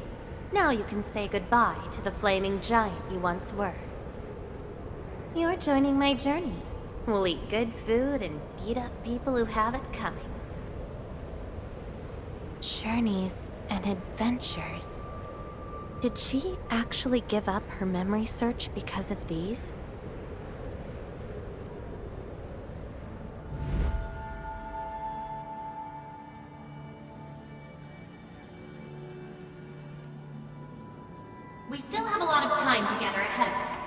Now you can say goodbye to the flaming giant you once were. You're joining my journey. We'll eat good food and beat up people who have it coming. Journeys and adventures. Did she actually give up her memory search because of these? We still have a lot of time together ahead of us.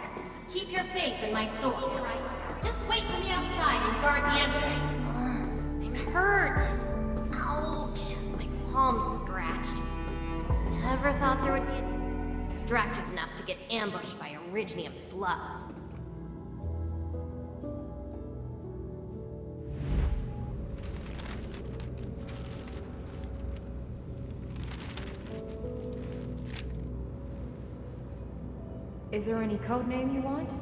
Keep your faith in my sword, right? Just wait for me outside and guard the entrance. I'm hurt. Ouch. My palm's scratched. Never thought there would be a distracted enough to get ambushed by Originium slugs. Is there any code name you want?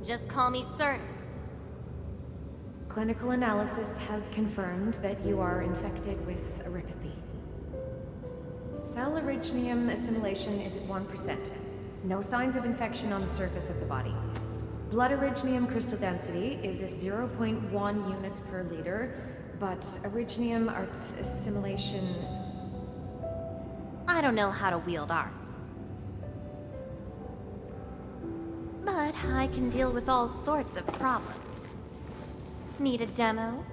Just call me Surtur. Clinical analysis has confirmed that you are infected with erypathy. Cell originium assimilation is at 1%. No signs of infection on the surface of the body. Blood originium crystal density is at 0.1 units per liter, but originium arts assimilation... I don't know how to wield arts. But I can deal with all sorts of problems. Need a demo?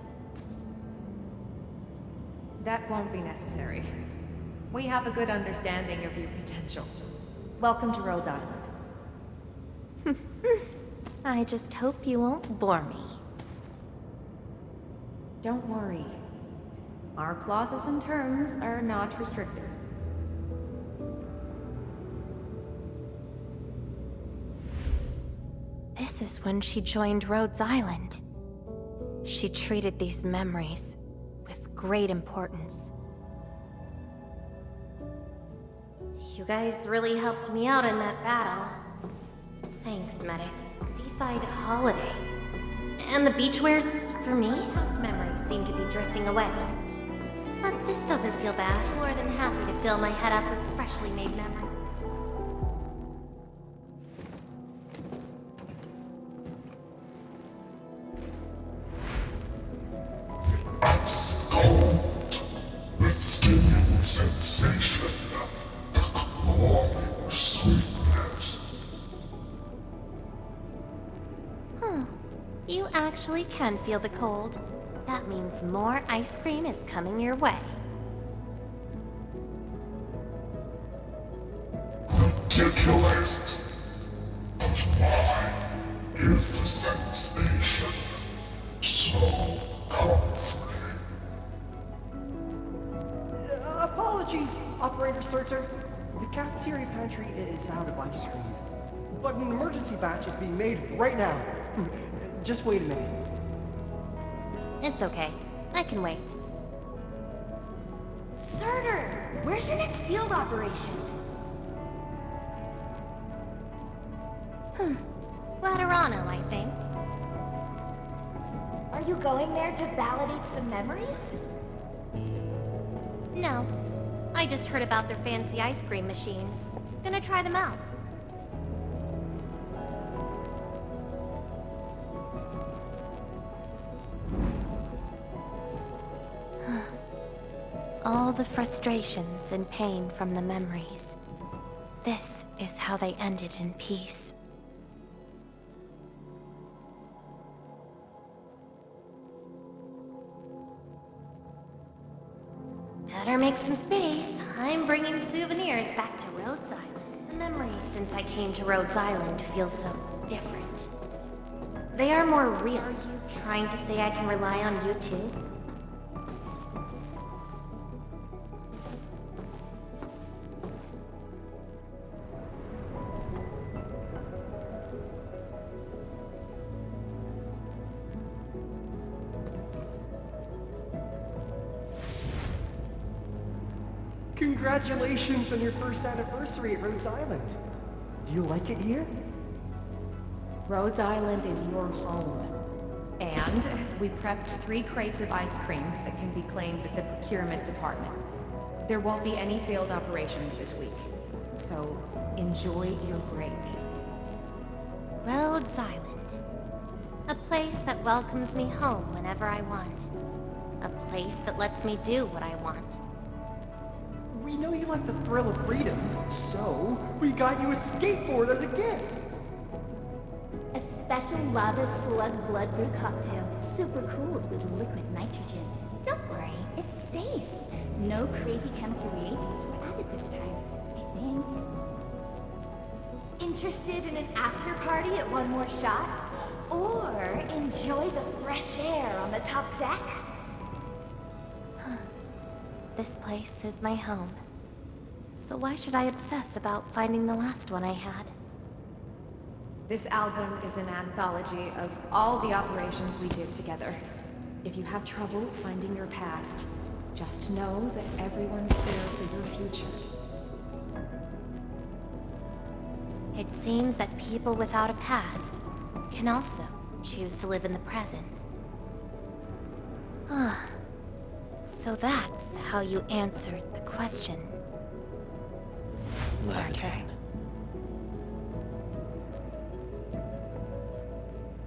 That won't be necessary. We have a good understanding of your potential. Welcome to Rhodes Island. I just hope you won't bore me. Don't worry. Our clauses and terms are not restrictive. This is when she joined Rhodes Island. She treated these memories with great importance. You guys really helped me out in that battle. Thanks, medics. Seaside holiday. And the beachwares for me? Past memories seem to be drifting away. But this doesn't feel bad. More than happy to fill my head up with freshly made memories. Sensation, the glowing sweetness. You actually can feel the cold. That means more ice cream is coming your way. Ridiculous. But why is the sensation so comforting? Apologies, Operator Surtur. The cafeteria pantry is out of ice cream. But an emergency batch is being made right now. Just wait a minute. It's okay. I can wait. Surtur! Where's your next field operation? Laterano, I think. Are you going there to validate some memories? No. I just heard about their fancy ice cream machines. Gonna try them out. All the frustrations and pain from the memories. This is how they ended in peace. Better make some space. I'm bringing souvenirs back to Rhodes Island. The memories since I came to Rhodes Island feel so different. They are more real. Are you trying to say I can rely on you too? Congratulations on your first anniversary at Rhodes Island. Do you like it here? Rhodes Island is your home. And we prepped 3 crates of ice cream that can be claimed at the procurement department. There won't be any failed operations this week. So, enjoy your break. Rhodes Island. A place that welcomes me home whenever I want. A place that lets me do what I want. We know you like the thrill of freedom, so we got you a skateboard as a gift. A special lava slug blood brew cocktail. Super cool with liquid nitrogen. Don't worry, it's safe. No crazy chemical reagents were added this time, I think. Interested in an after party at One More Shot? Or enjoy the fresh air on the top deck? this place is my home. So why should I obsess about finding the last one I had? This album is an anthology of all the operations we did together. If you have trouble finding your past, just know that everyone's here for your future. It seems that people without a past can also choose to live in the present. Ah, so that's how you answered the question. Laevatain.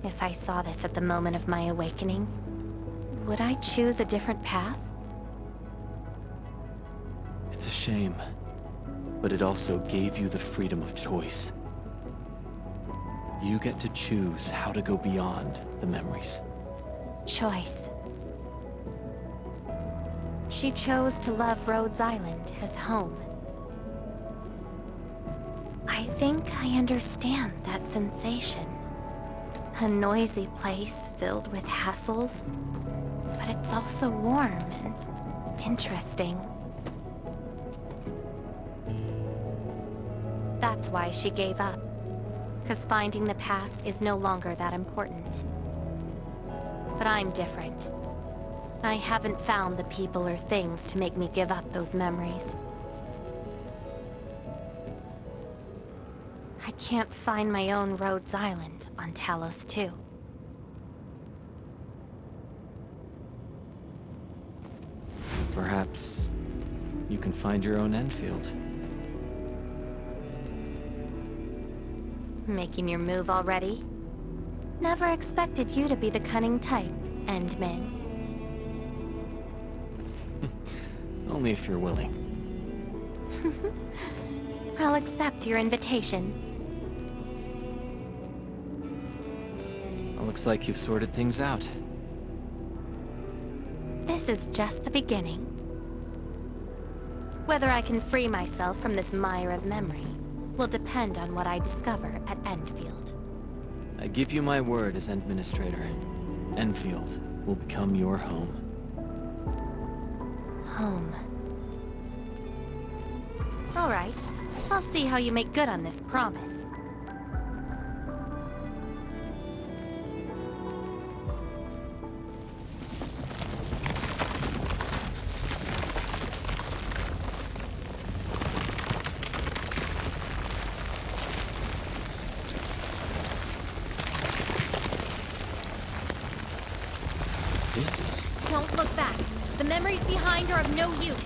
If I saw this at the moment of my awakening, would I choose a different path? It's a shame, but it also gave you the freedom of choice. You get to choose how to go beyond the memories. Choice. She chose to love Rhodes Island as home. I think I understand that sensation. A noisy place filled with hassles, but it's also warm and interesting. That's why she gave up, 'cause finding the past is no longer that important. But I'm different. I haven't found the people or things to make me give up those memories. I can't find my own Rhodes Island on Talos 2. Perhaps you can find your own Endfield. Making your move already? Never expected you to be the cunning type, Endman. Only if you're willing. I'll accept your invitation. Looks like you've sorted things out. This is just the beginning. Whether I can free myself from this mire of memory will depend on what I discover at Endfield. I give you my word as Administrator. Endfield will become your home. Home. All right. I'll see how you make good on this promise. Don't look back. The memories behind are of no use.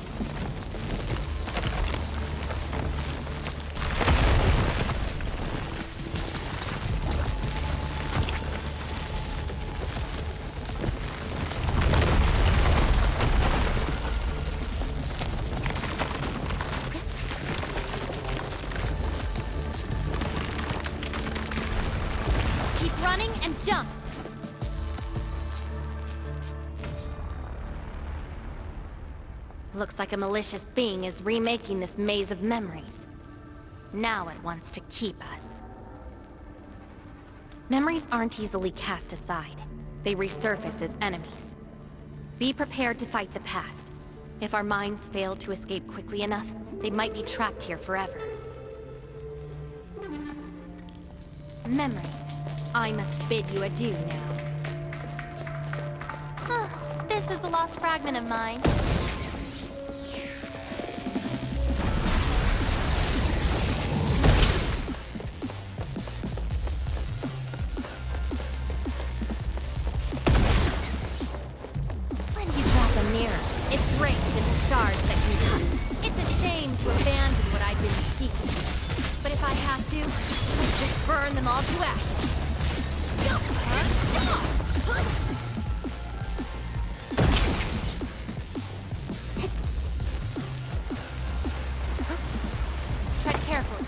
Keep running and jump. Looks like a malicious being is remaking this maze of memories. Now it wants to keep us. Memories aren't easily cast aside. They resurface as enemies. Be prepared to fight the past. If our minds fail to escape quickly enough, they might be trapped here forever. Memories. I must bid you adieu now. This is a lost fragment of mine. Burn them all to ashes. Tread carefully.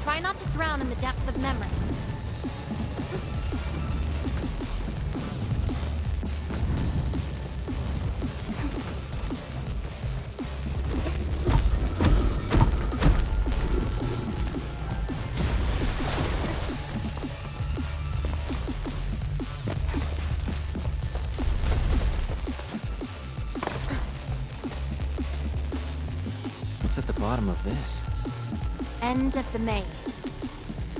Try not to drown in the depths of memory. bottom of this? End of the maze.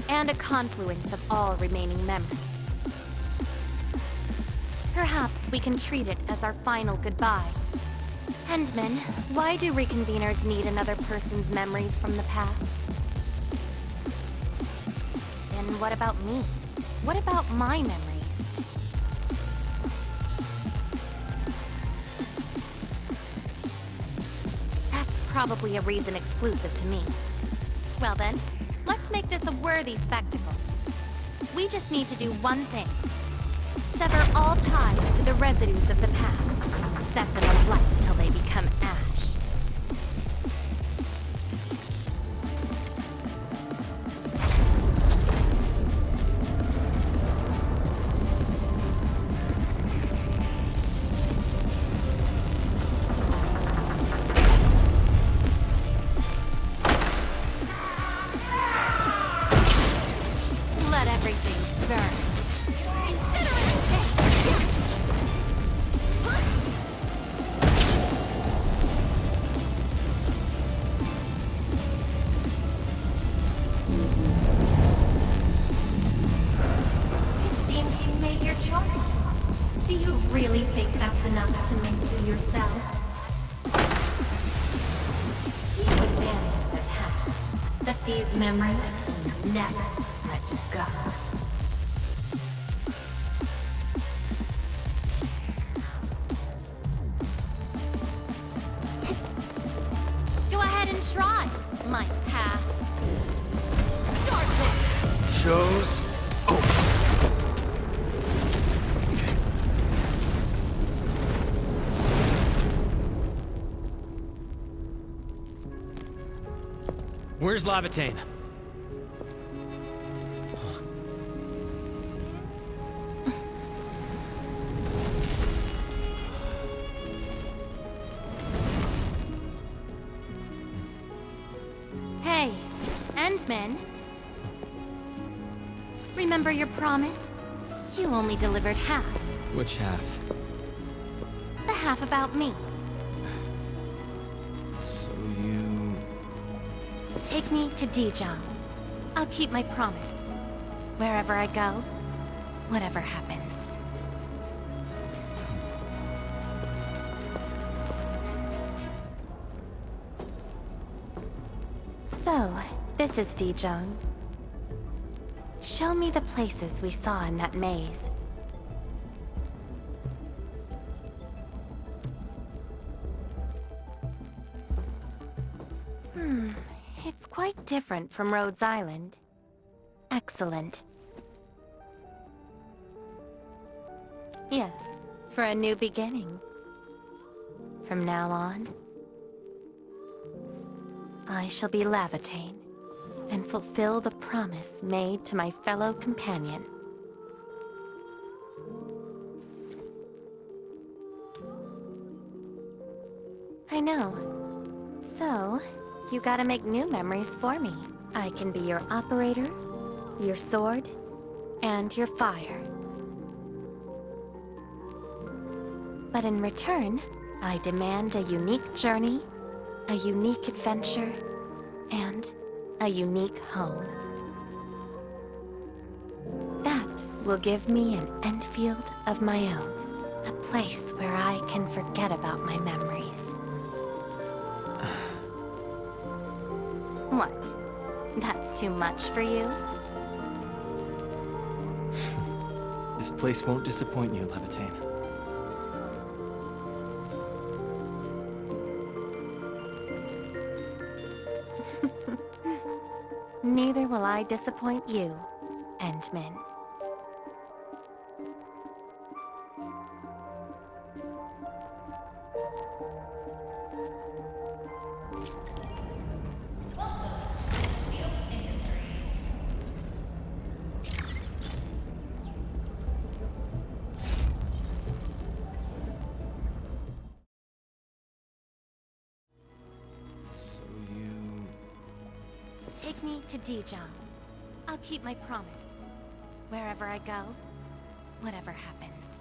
And a confluence of all remaining memories. Perhaps we can treat it as our final goodbye. Endman, why do reconveners need another person's memories from the past? And what about me? What about my memories? That's probably a reason exclusive to me. Well then, let's make this a worthy spectacle. We just need to do one thing. Sever all ties to the residues of the past. Set them alight till they become ash. Let everything burn. Really think that's enough to make you yourself? You abandoned the past, but these memories will never let you go. Go ahead and try, my past. Darkness! Shows over. Where's Laevatain? Hey, Endman. Remember your promise? You only delivered half. Which half? The half about me. So you... Take me to Dijon. I'll keep my promise. Wherever I go, whatever happens. So, this is Dijon. Show me the places we saw in that maze. It's quite different from Rhodes Island. Excellent. Yes, for a new beginning. From now on, I shall be Laevatain and fulfill the promise made to my fellow companion. I know. So, you gotta make new memories for me. I can be your operator, your sword, and your fire. But in return, I demand a unique journey, a unique adventure, and a unique home. That will give me an Endfield of my own, a place where I can forget about my memories. What? That's too much for you? This place won't disappoint you, Laevatain. Neither will I disappoint you, Endman. Take me to Dijon. I'll keep my promise. Wherever I go, whatever happens.